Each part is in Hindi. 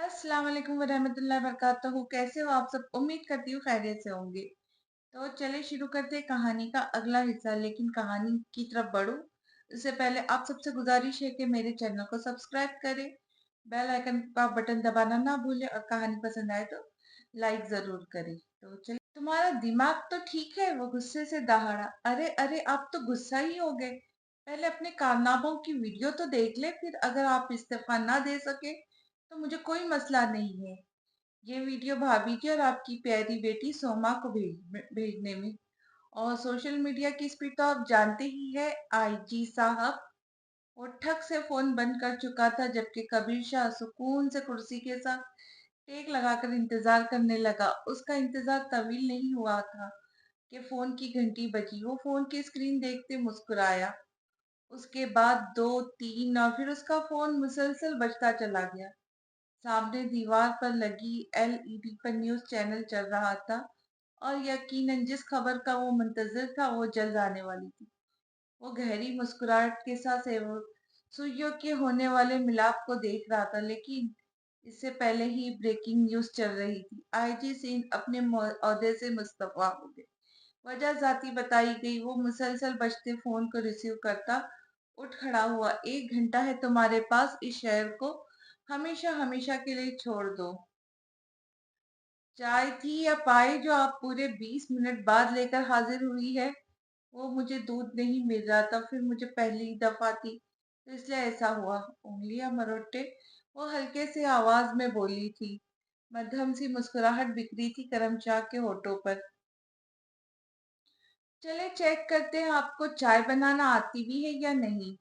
अस्सलाम वालेकुम वरहमतुल्लाहि वबरकातुहू। कैसे हो आप सब? उम्मीद करती हूँ खैरियत से होंगे। तो चलिए शुरू करते हैं कहानी का अगला हिस्सा। लेकिन कहानी की तरफ बढ़ूं उससे पहले आप सबसे गुजारिश है कि मेरे चैनल को सब्सक्राइब करें, बेल आइकन का बटन दबाना ना भूलें और कहानी पसंद आए तो लाइक जरूर करें। तो चलिए। तुम्हारा दिमाग तो ठीक है, वो गुस्से से दहाड़ा। अरे अरे, आप तो गुस्सा ही हो गए। पहले अपने कारनामों की वीडियो तो देख ले, फिर अगर आप इस्तीफा ना दे सके तो मुझे कोई मसला नहीं है। ये वीडियो भाभी की और आपकी प्यारी बेटी सोमा को भेजने में। और सोशल मीडिया की स्पीड तो आप जानते ही है आईजी साहब। वो ठग से फोन बंद कर चुका था, जबकि कबीर शाह सुकून से कुर्सी के साथ टेक लगाकर इंतजार करने लगा। उसका इंतजार तवील नहीं हुआ था कि फोन की घंटी बजी। वो फोन की स्क्रीन देखते मुस्कुराया। उसके बाद दो तीन और फिर उसका फोन मुसलसल बजता चला गया। सामने दीवार पर लगी एलईडी पर न्यूज चैनल चल रहा था और यकीनन जिस खबर का वो मुंतजिर था वो जल्द आने वाली थी। वो गहरी मुस्कुराहट के साथ वो सुइयों के होने वाले मिलाप को देख रहा था, लेकिन इससे पहले ही ब्रेकिंग न्यूज चल रही थी। आईजी सिंह अपने ओहदे से मुस्तफा हो गए। वजह जाती बताई गई। वो मुसलसल बजते फोन को रिसीव करता उठ खड़ा हुआ। 1 घंटा है तुम्हारे पास, इस शहर को हमेशा हमेशा के लिए छोड़ दो। चाय थी या पाई जो आप पूरे 20 मिनट बाद लेकर हाजिर हुई है? वो मुझे दूध नहीं मिल रहा था, फिर मुझे पहली दफा थी तो इसलिए ऐसा हुआ। उंगलियां मरोड़ते वो हल्के से आवाज में बोली थी। मध्यम सी मुस्कुराहट बिखरी थी करमशाह के होठों पर। चले चेक करते हैं आपको चाय बनाना आती भी है या नहीं।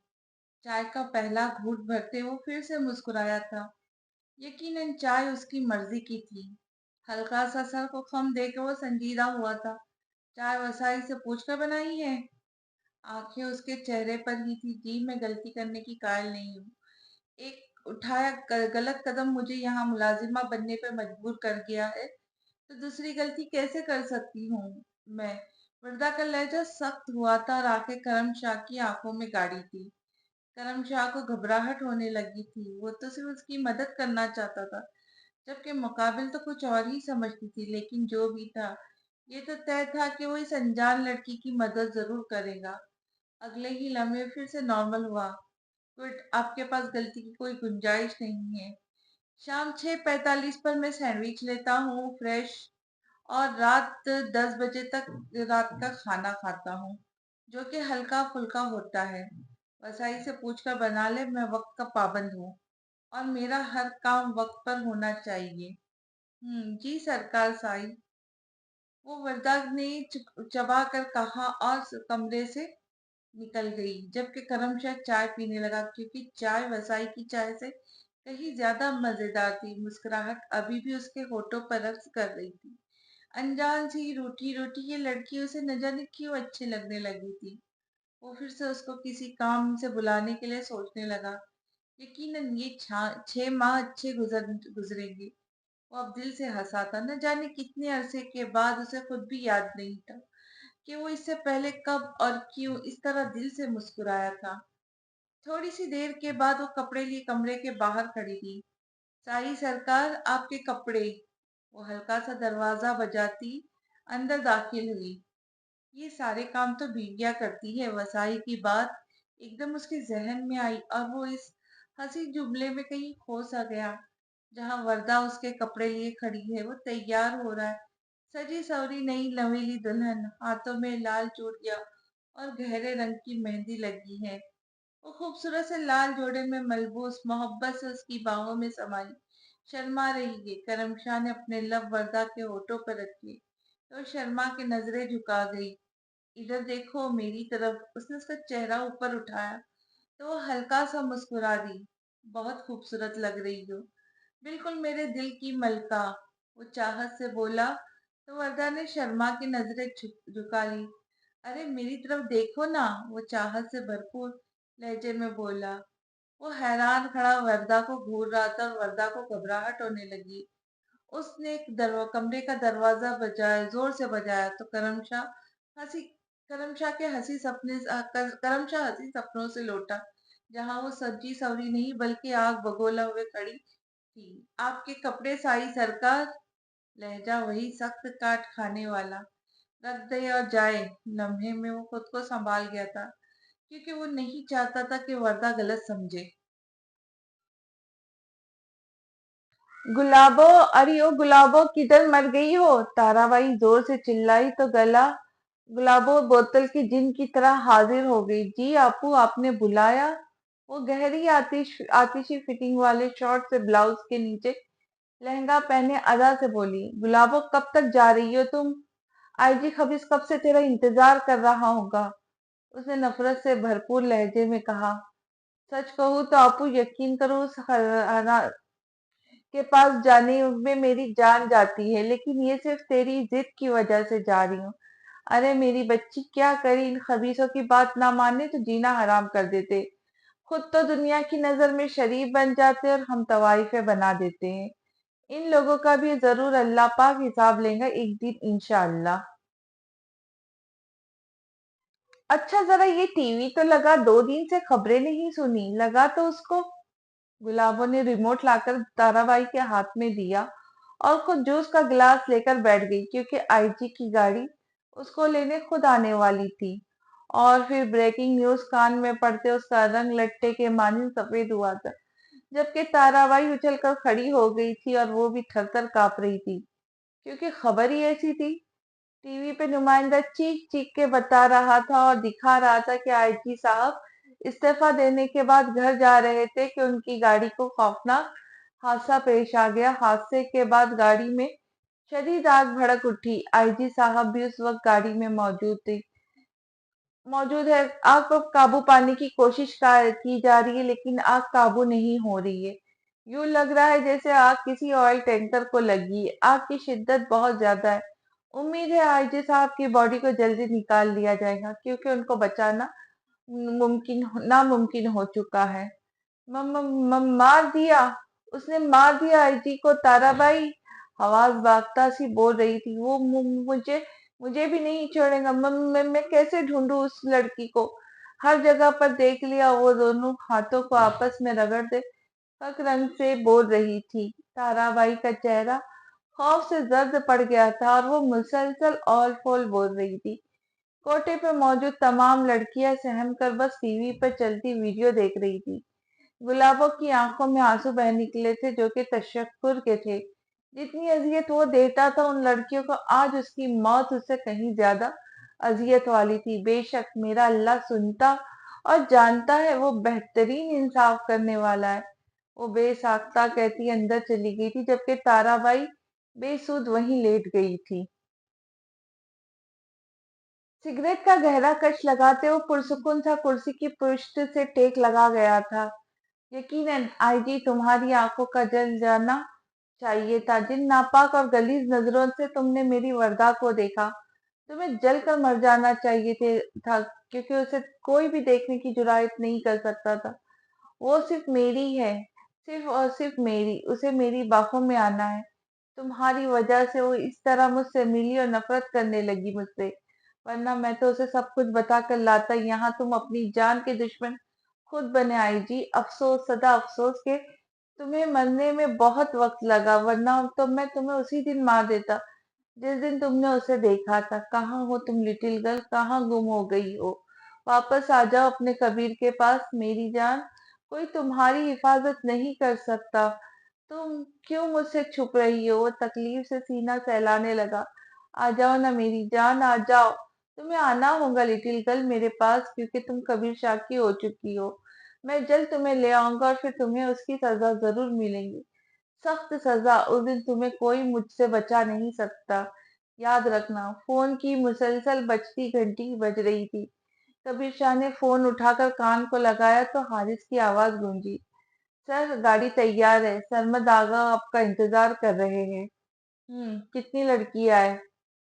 चाय का पहला घूंट भरते वो फिर से मुस्कुराया था। यकीनन चाय उसकी मर्जी की थी। हल्का सा सर को खम देकर वो संजीदा हुआ था। चाय वसाई से पूछकर बनाई है? आंखें उसके चेहरे पर ही थी। जी, मैं गलती करने की कायल नहीं हूँ। एक उठाया गलत कदम मुझे यहाँ मुलाजिमा बनने पर मजबूर कर गया है, तो दूसरी गलती कैसे कर सकती हूँ मैं? वरदा का लहजा सख्त हुआ था और आंखें करमशाह की आंखों में गाड़ी थी। करमशाह को घबराहट होने लगी थी। वो तो सिर्फ उसकी मदद करना चाहता था, जबकि मुकाबिल तो कुछ और ही समझती थी। लेकिन जो भी था, ये तो तय था कि वो इस अनजान लड़की की मदद जरूर करेगा। अगले ही लम्हे फिर से नॉर्मल हुआ। गुड, आपके पास गलती की कोई गुंजाइश नहीं है। शाम 6:45 पर मैं सैंडविच लेता हूँ, फ्रेश, और रात 10 बजे तक रात का खाना खाता हूँ, जो कि हल्का फुल्का होता है। वसाई से पूछकर बना ले। मैं वक्त का पाबंद हूँ और मेरा हर काम वक्त पर होना चाहिए। जी सरकार साई, वो वरदा ने चबा कर कहा और कमरे से निकल गई, जबकि करमशाह चाय पीने लगा, क्योंकि चाय वसाई की चाय से कहीं ज्यादा मजेदार थी। मुस्कुराहट अभी भी उसके होठों पर रक्स कर रही थी। अनजान सी रूठी रूठी ये लड़की उसे न जाने क्यों अच्छी लगने लगी थी। वो फिर से उसको किसी काम से बुलाने के लिए सोचने लगा। यकीनन ये 6 माह अच्छे गुजरेंगे। वो अब दिल से हंसा था। न जाने कितने अरसे के बाद उसे खुद भी याद नहीं था कि वो इससे पहले कब और क्यों इस तरह दिल से मुस्कुराया था। थोड़ी सी देर के बाद वो कपड़े लिए कमरे के बाहर खड़ी थी। साई सरकार, आपके कपड़े। वो हल्का सा दरवाजा बजाती अंदर दाखिल हुई। ये सारे काम तो बीवियां करती है। वसाई की बात एकदम उसके जहन में आई और वो इस हंसी जुमले में कहीं खो सा गया। जहां वरदा उसके कपड़े लिए खड़ी है, वो तैयार हो रहा है। सजी सवरी नई नवेली दुल्हन, हाथों में लाल चूड़ियां और गहरे रंग की मेहंदी लगी है। वो खूबसूरत से लाल जोड़े में मलबूस मोहब्बत से उसकी बाहों में समाई शर्मा रही है। करमशाह ने अपने लब वरदा के होठों पर रखे तो शर्मा के नजरें झुका गई। इधर देखो मेरी तरफ। उसने उसका चेहरा ऊपर उठाया तो वो हल्का सा मुस्कुरा दी। बहुत खूबसूरत लग रही हो, बिल्कुल मेरे दिल की मलका, वो चाहत से बोला। तो वरदा ने शर्मा की नजरें झुका ली। अरे मेरी तरफ देखो ना, वो चाहत से भरपूर लहजे में बोला। वो हैरान खड़ा वरदा को घूर रहा था और वरदा को घबराहट होने लगी। उसने एक कमरे का दरवाजा बजाया, जोर से बजाया, तो हंसी करमशाह के हंसी सपने करमशाह हंसी सपनों से लौटा, जहां वो सजी सवरी नहीं बल्कि आग बगोला हुए खड़ी थी। आपके कपड़े साई सरकार, लहजा वही सख्त काट खाने वाला। रख दे और जाए। लम्हे में वो खुद को संभाल गया था, क्योंकि वो नहीं चाहता था कि वरदा गलत समझे। गुलाबो, अरे ओ गुलाबो, किधर मर गई हो? ताराबाई जोर से चिल्लाई तो गला गुलाबो बोतल की जिन की तरह हाजिर हो गई। जी आपू, आपने बुलाया? वो गहरी आतिशी फिटिंग वाले शॉर्ट से ब्लाउज के नीचे लहंगा पहने अदा से बोली। गुलाबो, कब तक जा रही हो तुम? आईजी खबीज कब से तेरा इंतजार कर रहा होगा। उसने नफरत से भरपूर लहजे में कहा। सच कहूँ तो आपू, यकीन करो, उस के पास जाने में मेरी जान जाती है, लेकिन ये सिर्फ तेरी जिद की वजह से जा रही हूँ। अरे मेरी बच्ची, क्या करी, इन खबीसों की बात ना माने तो जीना हराम कर देते। खुद तो दुनिया की नजर में शरीफ बन जाते और हम तवाइफे बना देते हैं। इन लोगों का भी जरूर अल्लाह पाक हिसाब लेगा एक दिन, इंशाअल्लाह। अच्छा, जरा ये टीवी तो लगा, 2 दिन से खबरें नहीं सुनी, लगा तो उसको। गुलाबो ने रिमोट लाकर ताराबाई के हाथ में दिया और खुद जूस का गिलास लेकर बैठ गई, क्योंकि आईजी की गाड़ी उसको लेने खुद आने वाली थी। और फिर ब्रेकिंग न्यूज कान में पड़ते उसका रंग लट्टे के मानिंद सफेद हुआ था, जबकि ताराबाई उछलकर खड़ी हो गई थी और वो भी थर थर कांप रही थी, क्योंकि खबर ही ऐसी थी। टीवी पे नुमाइंदा चीख चीख के बता रहा था और दिखा रहा था कि आईजी साहब इस्तीफा देने के बाद घर जा रहे थे कि उनकी गाड़ी को खौफनाक हादसा पेश आ गया। हादसे के बाद गाड़ी में शदीद आग भड़क उठी। आईजी साहब भी उस वक्त गाड़ी में मौजूद है। आग को काबू पाने की की जा रही है, लेकिन आग काबू नहीं हो रही है। यूं लग रहा है जैसे आग किसी ऑयल टैंकर को लगी है। आग की शिद्दत बहुत ज्यादा है। उम्मीद है आईजी साहब की बॉडी को जल्दी निकाल लिया जाएगा, क्योंकि उनको बचाना नामुमकिन हो चुका है। मार दिया, उसने मार दिया आईजी को। ताराबाई आवाज भागता सी बोल रही थी। वो मुझे मुझे भी नहीं छोड़ेगा। मैं कैसे ढूंढूं उस लड़की को? हर जगह पर देख लिया। वो दोनों हाथों को आपस में रगड़ते पक रंग से बोल रही थी। ताराबाई का चेहरा खौफ से जर्द पड़ गया था और वो मुसलसल ऑल फोल बोल रही थी। कोठे पर मौजूद तमाम लड़कियां सहम कर बस टीवी पर चलती वीडियो देख रही थी। गुलाबों की आंखों में आंसू बह निकले थे, जो कि तशक्कुर के थे। जितनी अजियत वो देता था उन लड़कियों को, आज उसकी मौत उससे कहीं ज्यादा अजियत वाली थी। बेशक मेरा अल्लाह सुनता और जानता है, वो बेहतरीन इंसाफ करने वाला है। वो बेसाख्ता कहती अंदर चली गई थी, जबकि ताराबाई बेसुध वहीं लेट गई थी। सिगरेट का गहरा कश लगाते वो पुरसुकून सा कुर्सी की पुष्ट से टेक लगा गया था। यकीनन आईजी, तुम्हारी आंखों का जल जाना चाहिए था। जिन नापाक और गलीज नजरों से तुमने मेरी वर्दा को देखा, तुम्हें जल कर मर जाना चाहिए था, क्योंकि उसे कोई भी देखने की जुरायत नहीं कर सकता था। वो सिर्फ मेरी है, सिर्फ और सिर्फ मेरी। उसे मेरी बाहों में आना है। तुम्हारी वजह से वो इस तरह मुझसे मिली और नफरत करने लगी मुझसे, वरना मैं तो उसे सब कुछ बता कर लाता। यहाँ तुम अपनी जान के दुश्मन खुद बने आईजी। अफसोस, सदा अफसोस के तुम्हें मरने में बहुत वक्त लगा, वरना तो मैं तुम्हें उसी दिन मार देता जिस दिन तुमने उसे देखा था। कहाँ हो तुम लिटिल गर्ल, कहाँ गुम हो गई हो? वापस आ जाओ अपने कबीर के पास मेरी जान। कोई तुम्हारी हिफाजत नहीं कर सकता। तुम क्यों मुझसे छुप रही हो? वो तकलीफ से सीना सहलाने लगा। आ जाओ ना मेरी जान, आ जाओ। तुम्हें आना होगा लिटिल गर्ल मेरे पास, क्योंकि तुम कबीर शाह की हो चुकी हो। मैं जल्द तुम्हें ले आऊंगा और फिर तुम्हें उसकी सजा जरूर मिलेगी। सख्त सजा। उस दिन तुम्हें कोई मुझसे बचा नहीं सकता। याद रखना। फोन की मुसलसल बजती घंटी बज रही थी। कबीर शाह ने फोन उठाकर कान को लगाया तो हारिस की आवाज गूंजी। सर, गाड़ी तैयार है, सरमद आगा आपका इंतजार कर रहे हैं। कितनी लड़कियां है?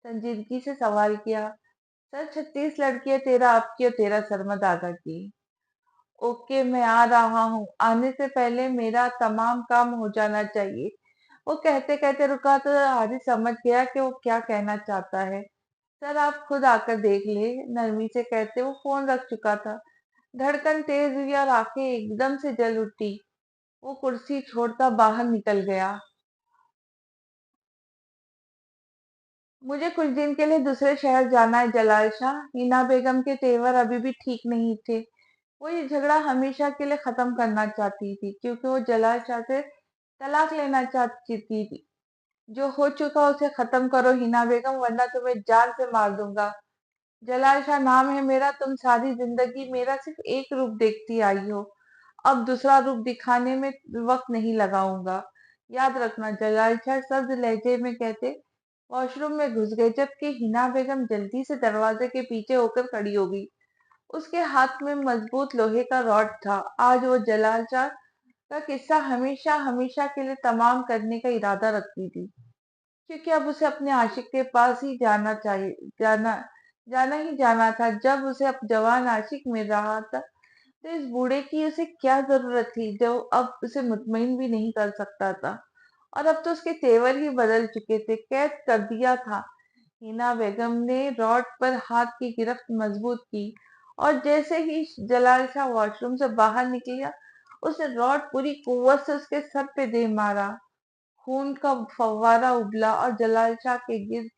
संजीदगी से सवाल किया। सर, 36 लड़कियां, 13 आपकी और 13 सरमद आगा की। ओके, मैं आ रहा हूँ। आने से पहले मेरा तमाम काम हो जाना चाहिए। वो कहते कहते रुका तो हारिस समझ गया कि वो क्या कहना चाहता है। सर, आप खुद आकर देख ले, नरमी से कहते वो फोन रख चुका था। धड़कन तेज हुई और आंखें एकदम से जल उठी। वो कुर्सी छोड़ता बाहर निकल गया। मुझे कुछ दिन के लिए दूसरे शहर जाना है जलाल शाह। हिना बेगम के तेवर अभी भी ठीक नहीं थे। वो ये झगड़ा हमेशा के लिए खत्म करना चाहती थी, क्योंकि वो जलाल शाह से तलाक लेना चाहती थी। जो हो चुका उसे खत्म करो हिना बेगम, वरना तुम्हें जान से मार दूंगा। जलाल शाह नाम है मेरा। तुम सारी जिंदगी मेरा सिर्फ एक रूप देखती आई हो। अब दूसरा रूप दिखाने में वक्त नहीं लगाऊंगा। याद रखना। जलाल शाह सब्ज लहजे में कहते वॉशरूम में घुस गए, जबकि हिना बेगम जल्दी से दरवाजे के पीछे होकर खड़ी हो गई। उसके हाथ में मजबूत लोहे का रॉड था। आज वो जलाल शाह का किस्सा हमेशा हमेशा के लिए तमाम करने का इरादा रखती थी, क्योंकि अब उसे अपने आशिक के पास ही जाना चाहिए, जाना ही जाना था। जब उसे अब जवान आशिक मिल रहा था, तो इस बूढ़े की उसे क्या जरूरत थी, जो अब उसे मुतमईन भी नहीं कर सकता था। और अब तो उसके तेवर ही बदल चुके थे। कैद कर दिया था। हिना बेगम ने रॉड पर हाथ की गिरफ्त मजबूत की, और जैसे ही जलाल शाह वॉशरूम से बाहर निकला, उसने रॉड पूरी कुव्वत से उसके सर पे दे मारा। खून का फव्वारा उबला और जलाल शाह के गिर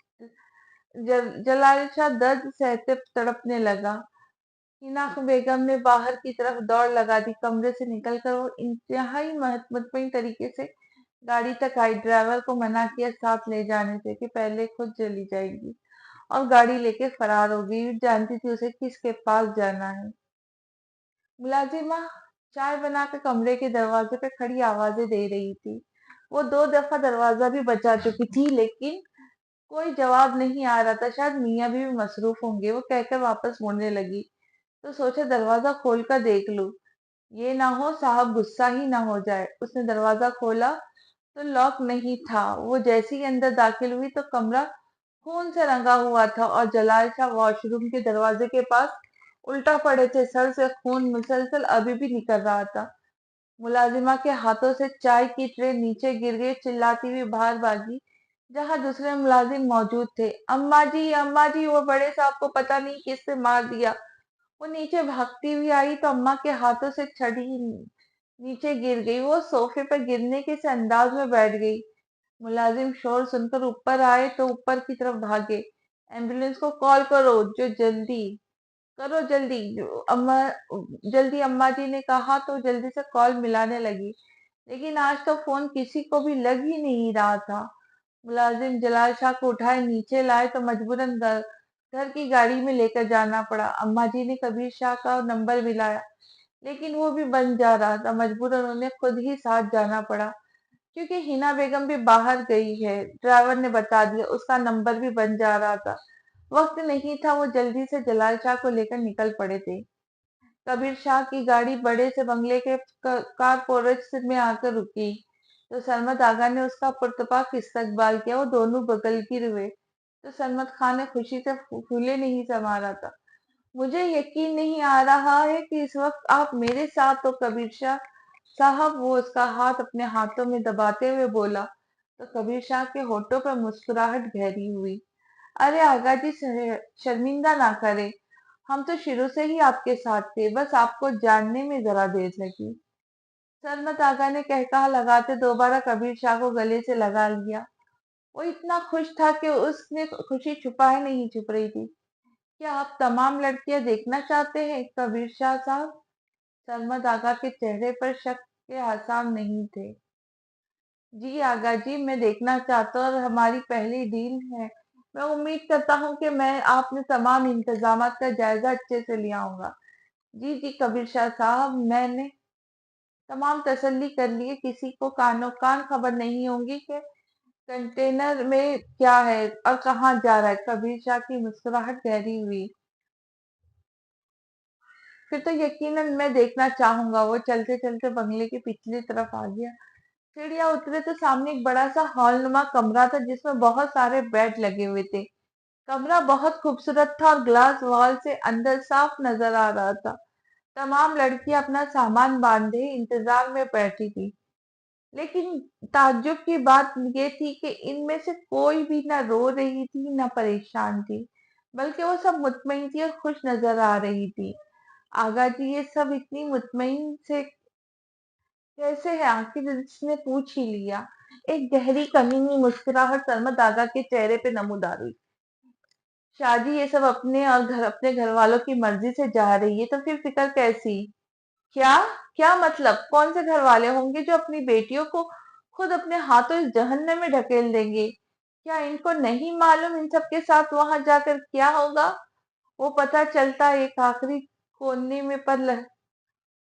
जलाल शाह दर्द सहते तड़पने लगा। हिना बेगम ने बाहर की तरफ दौड़ लगा दी। कमरे से निकलकर वो इंतहाई मुतमईन तरीके से गाड़ी तक आई। ड्राइवर को मना किया साथ ले जाने से, कि पहले खुद चली जाएगी, और गाड़ी लेके फरार हो गई। जानती थी उसे किसके पास जाना है। मुलाजिमा चाय बनाकर कमरे के दरवाजे पे खड़ी आवाजें दे रही थी। वो 2 दफा दरवाजा भी बजा चुकी थी, लेकिन कोई जवाब नहीं आ रहा था। शायद मियाँ भी मसरूफ होंगे, वो कहकर वापस मुड़ने लगी। तो सोचा दरवाजा खोल कर देख लूं, ये ना हो साहब गुस्सा ही ना हो जाए। उसने दरवाजा खोला तो लॉक नहीं था। वो जैसे ही अंदर दाखिल हुई तो कमरा खून से रंगा हुआ था, और जलाल शाह वॉशरूम के दरवाजे के पास उल्टा पड़े थे। सर से खून मुसलसल अभी भी निकल रहा था। मुलाजिमा के हाथों से चाय की ट्रे नीचे गिर गई। चिल्लाती हुई बाहर भागी, जहां दूसरे मुलाजिम मौजूद थे। अम्मा जी, वो बड़े साहब को पता नहीं किससे मार दिया। वो नीचे भागती हुई आई तो अम्मा के हाथों से छड़ी नीचे गिर गई। वो सोफे पर गिरने के से अंदाज में बैठ गई। मुलाजिम शोर सुनकर ऊपर आए तो ऊपर की तरफ भागे। एम्बुलेंस को कॉल करो, जो जल्दी करो, जल्दी। अम्मा जल्दी, अम्मा जी ने कहा तो जल्दी से कॉल मिलाने लगी, लेकिन आज तो फोन किसी को भी लग ही नहीं रहा था। मुलाजिम जलाल शाह को उठाए नीचे लाए तो मजबूरन घर की गाड़ी में लेकर जाना पड़ा। अम्मा जी ने कबीर शाह का नंबर मिलाया, लेकिन वो भी बंद जा रहा था। मजबूरन उन्हें खुद ही साथ जाना पड़ा, क्योंकि हिना बेगम भी बाहर गई है। ड्राइवर ने बता दिया, उसका नंबर भी बन जा रहा था। वक्त नहीं था। वो जल्दी से जलाल शाह को लेकर निकल पड़े थे। कबीर शाह की गाड़ी बड़े से बंगले के कारपोरेट में आकर रुकी, तो सरमद आगा ने उसका पुरतपाक इस्तकबाल किया। वो दोनों बगल गिर हुए, तो सरमद खान ने खुशी से फूले नहीं समा रहा था। मुझे यकीन नहीं आ रहा है कि इस वक्त आप मेरे साथ हो कबीर शाह साहब। वो उसका हाथ अपने हाथों में दबाते हुए बोला, तो कबीर शाह के होठों पर मुस्कुराहट गहरी हुई। अरे आगा जी, शर्मिंदा ना करें। हम तो शुरू से ही आपके साथ थे, बस आपको जानने में जरा देर लगी। सरमत आगा ने कहकहा लगाते दोबारा कबीर शाह को गले से लगा लिया। वो इतना खुश था कि उसने खुशी छुपाए नहीं छुप रही थी। क्या आप तमाम लड़कियां देखना चाहते हैं कबीर शाह साहब? सरमद आगा के चेहरे पर शक के आसार नहीं थे। जी आगा जी, मैं देखना चाहता हूँ, और हमारी पहली डील है। मैं उम्मीद करता हूँ कि मैं आपने तमाम इंतजामात का जायजा अच्छे से लिया होगा। जी जी कबीर शाह साहब, मैंने तमाम तसल्ली कर लिए। किसी को कानो कान खबर नहीं होगी कि कंटेनर में क्या है और कहाँ जा रहा है। कबीर शाह की मुस्कुराहट गहरी हुई। फिर तो यकीनन मैं देखना चाहूंगा। वो चलते चलते बंगले की पिछली तरफ आ गया। सीढ़ियां उतरे तो सामने एक बड़ा सा हॉलनुमा कमरा था, जिसमें बहुत सारे बेड लगे हुए थे। कमरा बहुत खूबसूरत था और ग्लास वॉल से अंदर साफ नजर आ रहा था। तमाम लड़कियां अपना सामान बांधे इंतजार में बैठी थी, लेकिन ताज्जुब की बात ये थी कि इनमें से कोई भी ना रो रही थी ना परेशान थी, बल्कि वो सब मुतमईन थी और खुश नजर आ रही थी। आगा जी, ये सब इतनी मुतमईन से कैसे है आखिर इसने पूछ ही लिया। एक गहरी कमीनी मुस्कुराहट सलमत आगा के चेहरे पे नमूदार हुई। शादी ये सब अपने घर वालों की मर्जी से जा रही है तो फिर फिक्र कैसी? क्या? क्या मतलब? कौन से घर वाले होंगे जो अपनी बेटियों को खुद अपने हाथों इस जहन्नम में ढकेल देंगे? क्या इनको नहीं मालूम इन सब के साथ वहां जाकर क्या होगा? वो पता चलता एक आखिरी कोने में पर ल,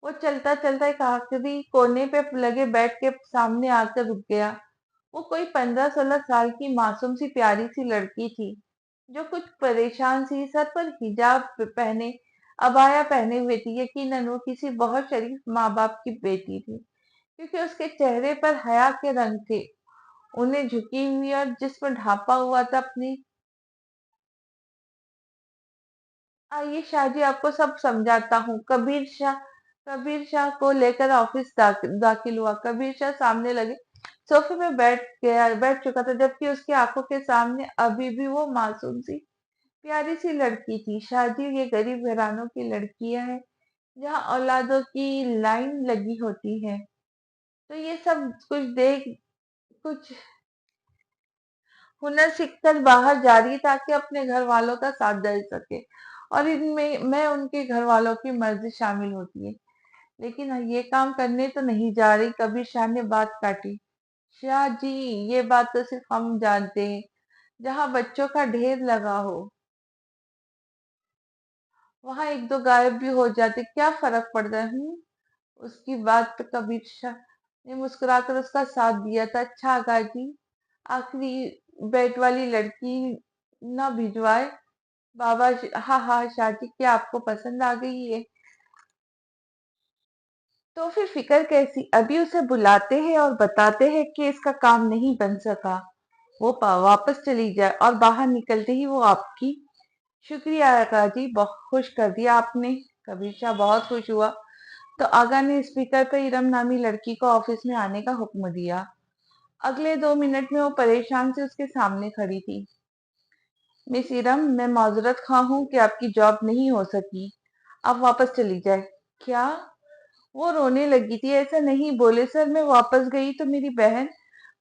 वो चलता चलता एक आखिरी कोने पे लगे बेड के सामने आकर रुक गया। वो कोई 15-16 साल की मासूम सी प्यारी सी लड़की थी जो कुछ परेशान सी सर पर हिजाब पहने अबाया पहने हुए थी। यकीनन वो किसी बहुत शरीफ माँ बाप की बेटी थी क्योंकि उसके चेहरे पर हया के रंग थे। उन्हें झुकी हुई और जिस्म ढांपा हुआ था अपनी। आइए शाहजी आपको सब समझाता हूँ। कबीर शाह को लेकर ऑफिस दाखिल हुआ। कबीर शाह सामने लगे सोफे में बैठ चुका था जबकि उसकी आंखों के सामने अभी भी वो मासूम सी प्यारी सी लड़की थी। शाहजी ये गरीब घरानों की लड़कियां हैं जहाँ औलादों की लाइन लगी होती है। तो ये सब कुछ हुनर सीखकर बाहर जा रही ताकि अपने घर वालों का साथ दे सके और इनमें मैं उनके घर वालों की मर्जी शामिल होती है। लेकिन ये काम करने तो नहीं जा रही। कबीर शाह ने बात काटी। शाह जी, ये बात तो सिर्फ हम जानते हैं। जहाँ बच्चों का ढेर लगा हो वहां एक दो गायब भी हो जाते, क्या फर्क पड़ता है? उसकी बात पे कबीर शाह ने मुस्कुराकर उसका साथ दिया था। अच्छा आगा जी, आखिरी बेट वाली लड़की ना भिजवाए। हाँ हाँ शादी क्या आपको पसंद आ गई है? तो फिर फिक्र कैसी? अभी उसे बुलाते हैं और बताते हैं कि इसका काम नहीं बन सका। वो वापस चली जाए और बाहर निकलते ही वो आपकी। शुक्रिया आगा जी, बहुत खुश कर दिया आपने। कबीर शाह बहुत खुश हुआ तो आगा ने स्पीकर पर इरम नामी लड़की को ऑफिस में आने का हुक्म दिया। अगले 2 मिनट में वो परेशान से उसके सामने खड़ी थी। मिस इरम, मैं माजरत खा हूं कि आपकी जॉब नहीं हो सकी। आप वापस चली जाए। क्या? वो रोने लगी थी। ऐसा नहीं बोले सर, मैं वापस गई तो मेरी बहन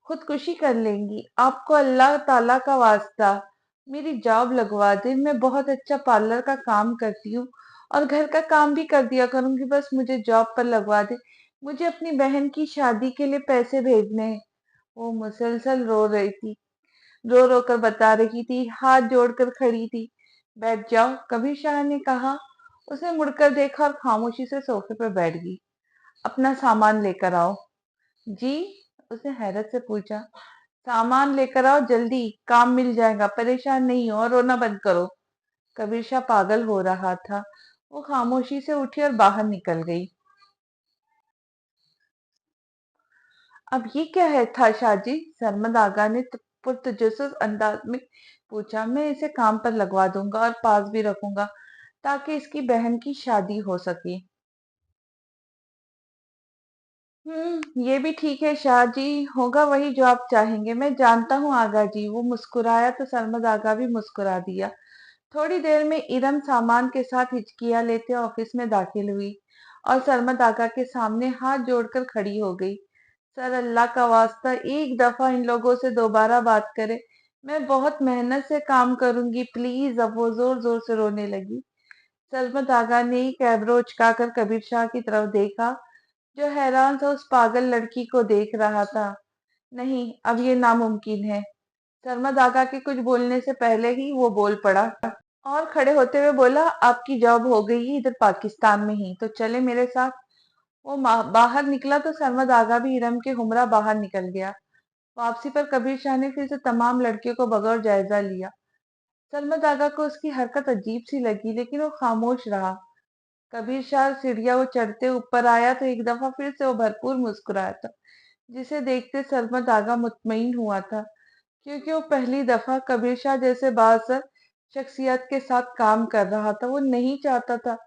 खुदकुशी कर लेंगी। आपको अल्लाह ताला का वास्ता मेरी जॉब लगवा दे। मैं बहुत अच्छा पार्लर का काम करती हूँ और घर का काम भी कर दिया करूंगी। बस मुझे जॉब पर लगवा दे। मुझे अपनी बहन की शादी के लिए पैसे भेजने हैं। वो मुसलसल रो रो कर बता रही थी, हाथ जोड़कर खड़ी थी। बैठ जाओ, कबीर शाह ने कहा। उसने मुड़कर देखा और खामोशी से सोफे पर बैठ गई। अपना सामान लेकर आओ। जी? उसने हैरत से पूछा। सामान लेकर आओ जल्दी, काम मिल जाएगा। परेशान नहीं हो और रोना बंद करो। कबीर शाह पागल हो रहा था। वो खामोशी से उठी और बाहर निकल गई। अब ये क्या है था शाहजी? सरमद आगा ने पुरतजस्सुस अंदाज में पूछा। मैं इसे काम पर लगवा दूंगा और पास भी रखूंगा ताकि इसकी बहन की शादी हो सके। ये भी ठीक है शाह जी। होगा वही जो आप चाहेंगे। मैं जानता हूँ आगा जी। वो मुस्कुराया तो सरमद आगा भी मुस्कुरा दिया। थोड़ी देर में इरम सामान के साथ हिचकियां लेते ऑफिस में दाखिल हुई और सरमद आगा के सामने हाथ जोड़कर खड़ी हो गई। सर, अल्लाह का वास्ता एक दफा इन लोगों से दोबारा बात करे। मैं बहुत मेहनत से काम करूंगी, प्लीज। अब वो जोर जोर से रोने लगी। सरमद आगा ने कैमरा उचकाकर कबीर शाह की तरफ देखा जो हैरान था उस पागल लड़की को देख रहा था। नहीं, अब ये नामुमकिन है। सरमद आगा के कुछ बोलने से पहले ही वो बोल पड़ा और खड़े होते हुए बोला, आपकी जॉब हो गई है इधर पाकिस्तान में ही, तो चले मेरे साथ। वो बाहर निकला तो सरमद आगा भी इरम के हमरा बाहर निकल गया। वापसी पर कबीर शाह ने फिर से तमाम लड़कियों को बगौर जायजा लिया। सरमद आगा को उसकी हरकत अजीब सी लगी लेकिन वो खामोश रहा। कबीर शाह सीढ़ियां वो चढ़ते ऊपर आया तो एक दफा फिर से वो भरपूर मुस्कुराया था जिसे देखते सरमद आगा मुतमईन हुआ था क्योंकि वो पहली दफा कबीर शाह जैसे बासर शख्सियत के साथ काम कर रहा था। वो नहीं चाहता था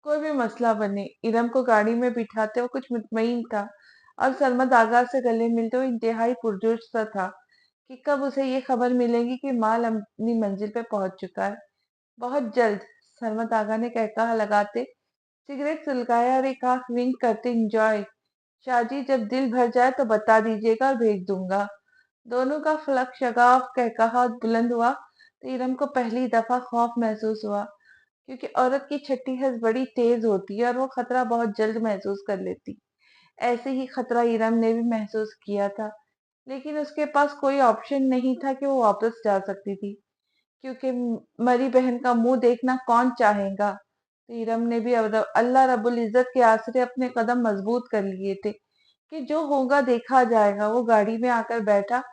कोई भी मसला बने। इरम को गाड़ी में बिठाते वो कुछ मुतमईन था और सरमद आगा से गले मिलते वो इंतहाई पुरजोश सा था कि कब उसे ये खबर मिलेगी कि माल अपनी मंजिल पे पहुंच चुका है। बहुत जल्द, सरमद आगा ने कहकहा लगाते सिगरेट सुलगाया और एक आंख विंक करते, इंजॉय। शाहजी जब दिल भर जाए तो बता दीजिएगा और भेज दूंगा। दोनों का फलक शगाफ कहकहा बुलंद हुआ तो इरम को पहली दफा खौफ महसूस हुआ, क्योंकि औरत की छठी हंस बड़ी तेज होती है और वो खतरा बहुत जल्द महसूस कर लेती। ऐसे ही खतरा इरम ने भी महसूस किया था, लेकिन उसके पास कोई ऑप्शन नहीं था कि वो वापस जा सकती थी, क्योंकि मरी बहन का मुंह देखना कौन चाहेगा। तो इरम ने भी अल्लाह रब्बुल इज्जत के आसरे अपने कदम मजबूत कर लिए थे कि जो होगा देखा जाएगा। वो गाड़ी में आकर बैठा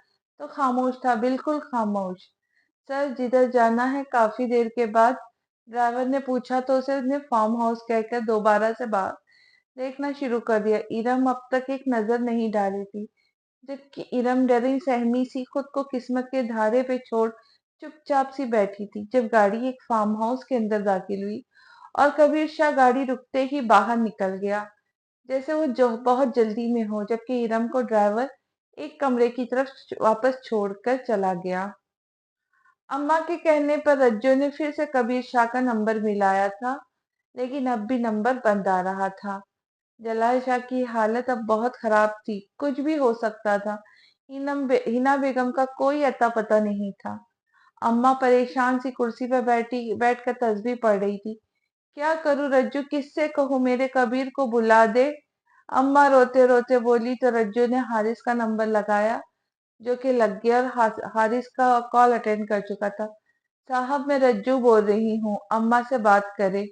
तो खामोश था, बिल्कुल खामोश। सर जिधर जाना है? काफी देर के बाद ड्राइवर ने पूछा तो उसने फार्म हाउस कहकर दोबारा से बाहर देखना शुरू कर दिया। इरम अब तक एक नजर नहीं डाली थी, जबकि इरम डरी सहमी सी खुद को किस्मत के धारे पे छोड़ चुपचाप सी बैठी थी। जब गाड़ी एक फार्म हाउस के अंदर दाखिल हुई और कबीर शाह गाड़ी रुकते ही बाहर निकल गया, जैसे वो जो बहुत जल्दी में हो, जबकि इरम को ड्राइवर एक कमरे की तरफ वापस छोड़कर चला गया। अम्मा के कहने पर रज्जो ने फिर से कबीर शाह का नंबर मिलाया था, लेकिन अब भी नंबर बंद आ रहा था। जलाल शाह की हालत अब बहुत खराब थी, कुछ भी हो सकता था। हिना बेगम का कोई अता पता नहीं था। अम्मा परेशान सी कुर्सी पर बैठकर तस्बीह पढ़ रही थी। क्या करूं रज्जू, किससे कहूं, मेरे कबीर को बुला दे। अम्मा रोते रोते बोली तो रज्जू ने हारिस का नंबर लगाया, जो कि लग गया और हारिस का कॉल अटेंड कर चुका था। साहब, मैं रज्जू बोल रही हूँ, अम्मा से बात करे।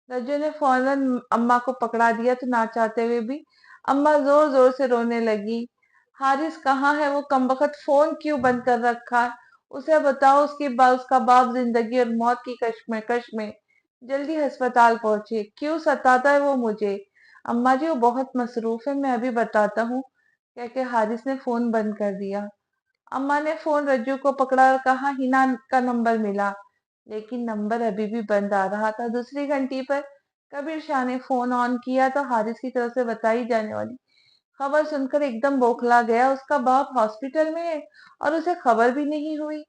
रज्जू ने फौरन अम्मा को पकड़ा दिया तो ना चाहते हुए भी अम्मा जोर जोर से रोने लगी। हारिस कहाँ है? वो कमबख्त फोन क्यों बंद कर रखा है? उसे बताओ, उसका बाप जिंदगी और मौत की कश्मकश में जल्दी अस्पताल पहुंचे। क्यों सताता है वो मुझे? अम्मा जी, वो बहुत मसरूफ है, मैं अभी बताता हूँ, कह के हारिस ने फोन बंद कर दिया। अम्मा ने फोन रज्जू को पकड़ा और कहा, हिना का नंबर मिला, लेकिन नंबर अभी भी बंद आ रहा था। दूसरी घंटी पर कबीर शाह ने फोन ऑन किया तो हारिस की तरफ से बताई जाने वाली खबर सुनकर एकदम बौखला गया। उसका बाप हॉस्पिटल में है और उसे खबर भी नहीं हुई।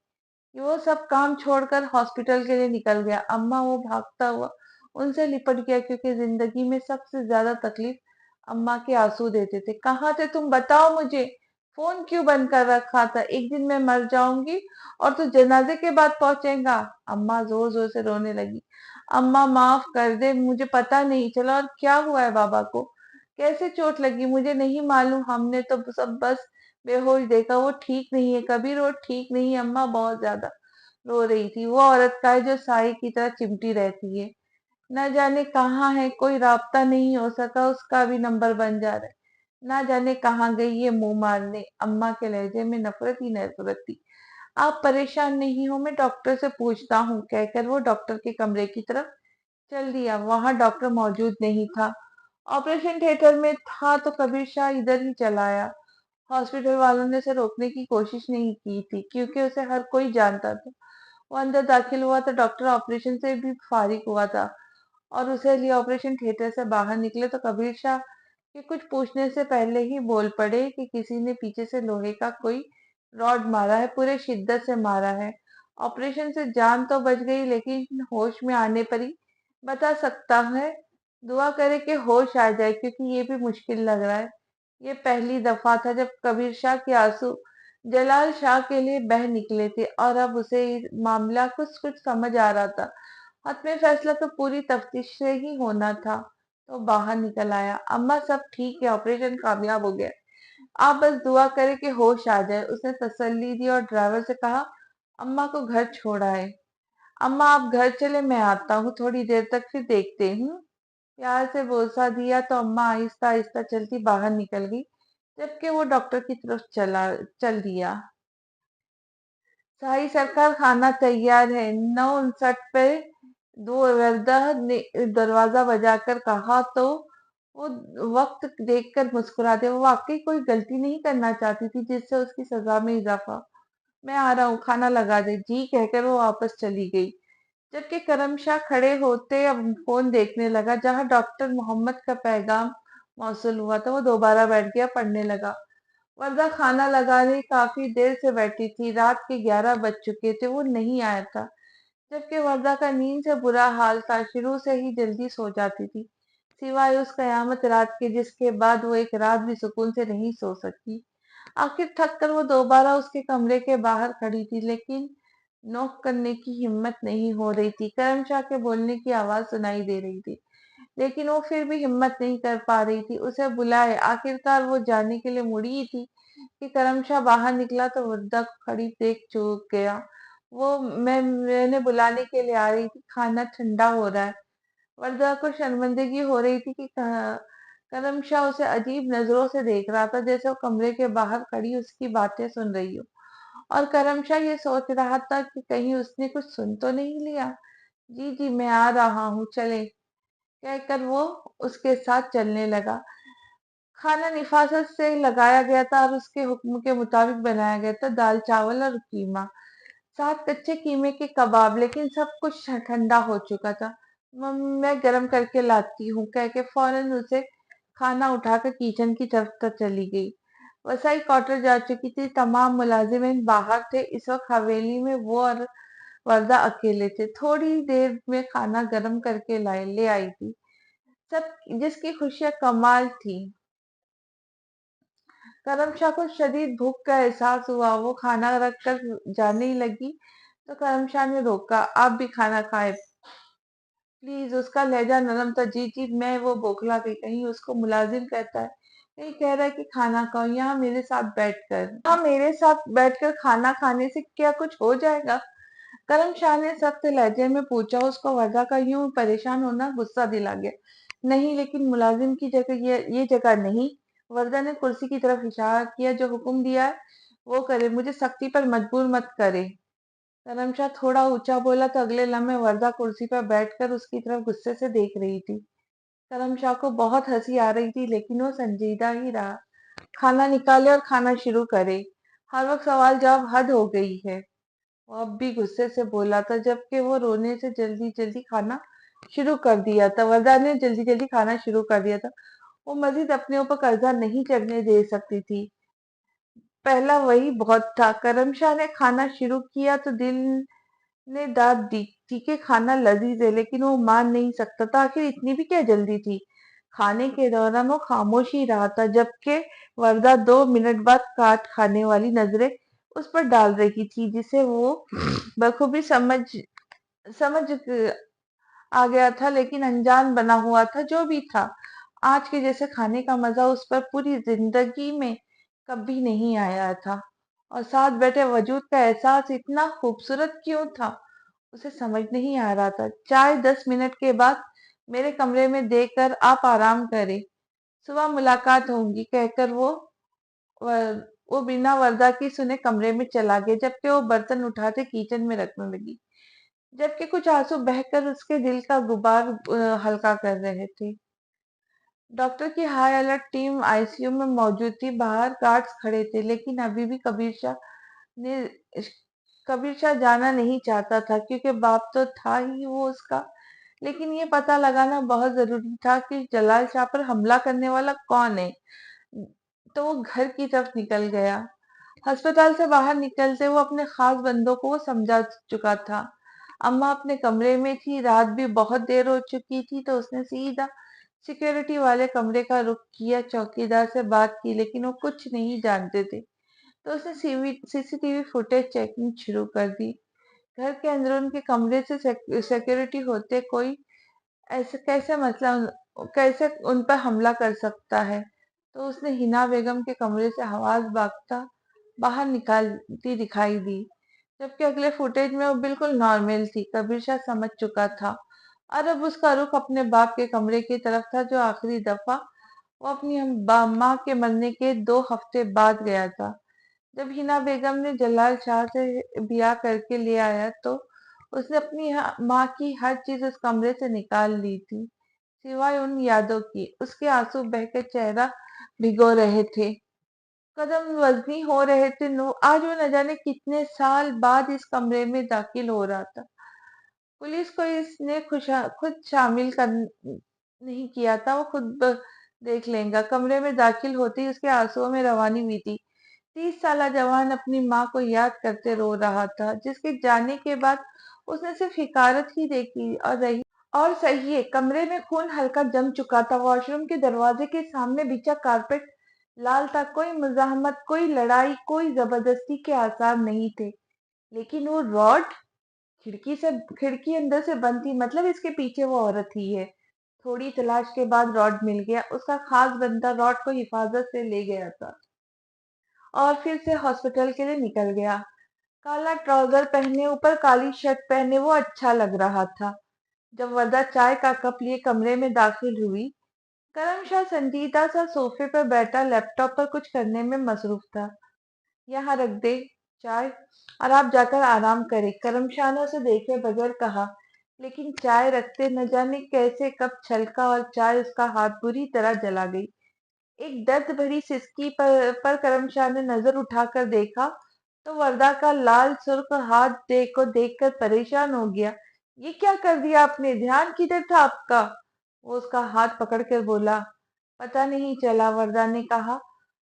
वो सब काम छोड़कर हॉस्पिटल के लिए निकल गया। अम्मा वो भागता हुआ उनसे लिपट गया, क्योंकि जिंदगी में सबसे ज्यादा तकलीफ अम्मा के आंसू देते थे। कहाँ थे तुम? बताओ मुझे, फोन क्यों बंद कर रखा था? एक दिन मैं मर जाऊंगी और तू जनाजे के बाद पहुंचेगा। अम्मा जोर जोर से रोने लगी। अम्मा, माफ कर दे, मुझे पता नहीं चला। और क्या हुआ है बाबा को? कैसे चोट लगी? मुझे नहीं मालूम, हमने तो सब बस बेहोश देखा। वो ठीक नहीं है कबीर, वो ठीक नहीं है। अम्मा बहुत ज्यादा रो रही थी। वो औरत का है जो साई की तरह चिमटी रहती है, न जाने कहाँ है, कोई राब्ता नहीं हो सका, उसका भी नंबर बन जा रहा है। ना जाने कहाँ गई ये मुंह मारने। अम्मा के लहजे में नफरत ही नफरत थी। आप परेशान नहीं हो, मैं डॉक्टर से पूछता हूँ, कहकर वो डॉक्टर के कमरे की तरफ चल दिया। वहां डॉक्टर मौजूद नहीं था, ऑपरेशन थिएटर में था। तो कबीर शाह इधर ही चला आया। हॉस्पिटल वालों ने उसे रोकने की कोशिश नहीं की थी, क्योंकि उसे हर कोई जानता था। वो अंदर दाखिल हुआ तो डॉक्टर ऑपरेशन से भी फारिग हुआ था और उसे लिए ऑपरेशन थिएटर से बाहर निकले तो कबीर शाह के कुछ पूछने से पहले ही बोल पड़े कि किसी ने पीछे से लोहे का कोई रॉड मारा है, पूरे शिद्दत से मारा है। ऑपरेशन से जान तो बच गई, लेकिन होश में आने पर ही बता सकता है। दुआ करे कि होश आ जाए, क्योंकि ये भी मुश्किल लग रहा है। ये पहली दफा था जब कबीर शाह के आंसू जलाल शाह के लिए बह निकले थे, और अब उसे मामला कुछ कुछ समझ आ रहा था। हतमी फैसला तो पूरी तफ्तीश से ही होना था। तो बाहर निकल आया। अम्मा, सब ठीक है, ऑपरेशन कामयाब हो गया, आप बस दुआ करें कि होश आ जाए, उसने तसल्ली दी और ड्राइवर से कहा, अम्मा को घर छोड़ आए। अम्मा, आप घर चले, मैं आता हूँ थोड़ी देर तक, फिर देखते हूँ। प्यार से बोसा दिया तो अम्मा आहिस्ता आहिस्ता चलती बाहर निकल गई, जबकि वो डॉक्टर की तरफ चल दिया। शाही सरकार, खाना तैयार है। 9:59 पे दो वर्दा ने दरवाजा बजाकर कहा तो वो वक्त देखकर मुस्कुरा दे। वो वाकई कोई गलती नहीं करना चाहती थी जिससे उसकी सजा में इजाफा। मैं आ रहा हूँ, खाना लगा दे, जी कहकर वो वापस चली गई। जबकि करमशाह खड़े होते अब फोन देखने लगा। जहां डॉक्टर मोहम्मद का पैगाम मौसूल हुआ था, वो दोबारा बैठ गया, पढ़ने लगा। वर्दा खाना लगाने काफी देर से बैठी थी। रात के 11 बज चुके थे, वो नहीं आया था। जबकि वर्दा का नींद से बुरा हाल था, शुरू से ही जल्दी सो जाती थी। सिवाय उस कयामत रात के जिसके बाद वो एक रात भी सुकून से नहीं सो सकी। आखिर थक कर वो दोबारा उसके कमरे के बाहर खड़ी थी, लेकिन नॉक करने की हिम्मत नहीं हो रही थी। करमशाह के बोलने की आवाज सुनाई दे रही थी, लेकिन वो फिर भी हिम्मत नहीं कर पा रही थी। उसे बुलाए, आखिरकार वो जाने के लिए मुड़ी ही थी कि करमशाह बाहर निकला तो वृद्धा को खड़ी देख चूक गया। वो मैंने बुलाने के लिए आ रही थी, खाना ठंडा हो रहा है। वरदा को शर्मिंदगी हो रही थी कि करमशाह उसे अजीब नजरों से देख रहा था, जैसे वो कमरे के बाहर खड़ी उसकी बातें सुन रही हो। और करमशाह ये सोच रहा था कि कहीं उसने कुछ सुन तो नहीं लिया। जी जी, मैं आ रहा हूँ, चले, कहकर वो उसके साथ चलने लगा। खाना निफासत से लगाया गया था और उसके हुक्म के मुताबिक बनाया गया था। दाल चावल और कीमा, साथ कच्चे कीमे के कबाब, लेकिन सब कुछ ठंडा हो चुका था। मैं गरम करके लाती हूँ, कह के फौरन उसे खाना उठाकर किचन की तरफ चली गई। वसाई क्वार्टर जा चुकी थी, तमाम मुलाजिमिन बाहर थे। इस वक्त हवेली में वो और वर्दा अकेले थे। थोड़ी देर में खाना गरम करके ले आई थी, सब जिसकी खुशियां कमाल थी। करमशाह को शदीद भूख का एहसास हुआ। वो खाना रख कर जाने ही लगी तो करमशाह ने रोका। आप भी खाना खाए प्लीज। उसका लहजा नरम था। जी जी, मैं वो बौखला गई, कहीं उसको मुलाजिम कहता है, कहीं कह रहा है कि खाना खाओ, यहाँ मेरे साथ बैठकर, हाँ मेरे साथ बैठकर खाना खाने से क्या कुछ हो जाएगा? करमशाह ने सख्त लहजे में पूछा। उसको वजह का यूं परेशान होना गुस्सा दिला गया। नहीं, लेकिन मुलाजिम की जगह ये जगह नहीं। वर्दा ने कुर्सी की तरफ इशारा किया। जो हुक्म दिया है वो करे, मुझे सख्ती पर मजबूर मत करे। करमशाह थोड़ा ऊंचा बोला तो अगले लम्हे वर्दा कुर्सी पर बैठकर उसकी तरफ गुस्से से देख रही थी। करमशाह को बहुत हंसी आ रही थी, लेकिन वो संजीदा ही रहा। खाना निकाले और खाना शुरू करे। हर वक्त सवाल जवाब हद हो गई है, वो अब भी गुस्से से बोला था, जबकि वो रोने से जल्दी जल्दी खाना शुरू कर दिया था। वरदा ने जल्दी जल्दी खाना शुरू कर दिया था। वो मजीद अपने ऊपर कर्जा नहीं चढ़ने दे सकती थी। पहला वही बहुत था। करमशाह ने खाना शुरू किया तो दिल ने दाद दी थी कि खाना लजीज है, लेकिन वो मान नहीं सकता था। आखिर इतनी भी क्या जल्दी थी? खाने के दौरान वो खामोश ही रहा था, जबकि वरदा 2 मिनट बाद काट खाने वाली नजरें उस पर डाल रही थी, जिसे वो बखूबी समझ समझ आ गया था, लेकिन अनजान बना हुआ था। जो भी था, आज के जैसे खाने का मजा उस पर पूरी जिंदगी में कभी नहीं आया था। और साथ बैठे वजूद का एहसास इतना खूबसूरत क्यों था, उसे समझ नहीं आ रहा था। चाय 10 मिनट के बाद मेरे कमरे में देकर आप आराम करें, सुबह मुलाकात होगी, कहकर वो बिना वरदा की सुने कमरे में चला गया, जबकि वो बर्तन उठाते किचन में रखने लगी, जबकि कुछ आंसू बहकर उसके दिल का गुबार हल्का कर रहे थे। डॉक्टर की हाई अलर्ट टीम आईसीयू में मौजूद थी। बाहर गार्ड्स खड़े थे, लेकिन अभी भी ने कबीर शाह जाना नहीं चाहता था, क्योंकि बाप तो था ही वो उसका। लेकिन ये पता लगाना बहुत जरूरी था कि जलाल शाह पर हमला करने वाला कौन है। तो वो घर की तरफ निकल गया। अस्पताल से बाहर निकलते वो अपने खास बंदों को वो समझा चुका था। अम्मा अपने कमरे में थी, रात भी बहुत देर हो चुकी थी, तो उसने सीधा सिक्योरिटी वाले कमरे का रुख किया। चौकीदार से बात की, लेकिन वो कुछ नहीं जानते थे, तो उसने सीसीटीवी फुटेज चेकिंग शुरू कर दी। घर के अंदर उनके कमरे से सिक्योरिटी होते कोई ऐसे कैसे कैसे उन पर हमला कर सकता है। तो उसने हिना बेगम के कमरे से आवाज भागता बाहर निकालती दिखाई दी, जबकि अगले फुटेज में वो बिल्कुल नॉर्मल थी। कबीर शाह समझ चुका था और अब उसका रुख अपने बाप के कमरे की तरफ था, जो आखिरी दफा वो अपनी माँ के मरने के 2 हफ्ते बाद गया था। जब हिना बेगम ने जलाल शाह से ब्याह करके ले आया, तो उसने अपनी माँ की हर चीज उस कमरे से निकाल ली थी, सिवाय उन यादों की। उसके आंसू बहकर चेहरा भिगो रहे थे, कदम वजनी हो रहे थे। आज वो न जाने कितने साल बाद इस कमरे में दाखिल हो रहा था। पुलिस को इसने खुद शामिल कर नहीं किया था, वो देख लेगा। कमरे में दाखिल होते ही उसके आंसुओं में रवानी हुई थी। 30 साल जवान अपनी माँ को याद करते रो रहा था, जिसके जाने के बाद उसने सिर्फ हिकारत ही देखी और रही। और सही है, कमरे में खून हल्का जम चुका था। वॉशरूम के दरवाजे के सामने बिछा कारपेट लाल था। कोई मुजाहमत, कोई लड़ाई, कोई जबरदस्ती के आसार नहीं थे। लेकिन वो रॉड, खिड़की अंदर से बंद थी, मतलब इसके पीछे वो औरत ही है। थोड़ी तलाश के बाद रॉड मिल गया। उसका खास बंदा रॉड को हिफाजत से ले गया था और फिर से हॉस्पिटल के लिए निकल गया। काला ट्राउजर पहने, ऊपर काली शर्ट पहने वो अच्छा लग रहा था। जब वर्दा चाय का कप लिए कमरे में दाखिल हुई, करमशाह संजीदा सा सोफे पर बैठा लैपटॉप पर कुछ करने में मसरूफ था। यहाँ रख दे चाय और आप जाकर आराम करें, करमशाह ने उसे देखे बगैर कहा। लेकिन चाय रखते न जाने कैसे कप छलका और चाय उसका हाथ बुरी तरह जला गई। एक दर्द भरी सिसकी पर करमशाह ने नजर उठाकर देखा तो वर्दा का लाल सुर्ख हाथ को देखकर परेशान हो गया। ये क्या कर दिया आपने? ध्यान किधर था आपका? वो उसका हाथ पकड़कर बोला। पता नहीं चला, वर्दा ने कहा।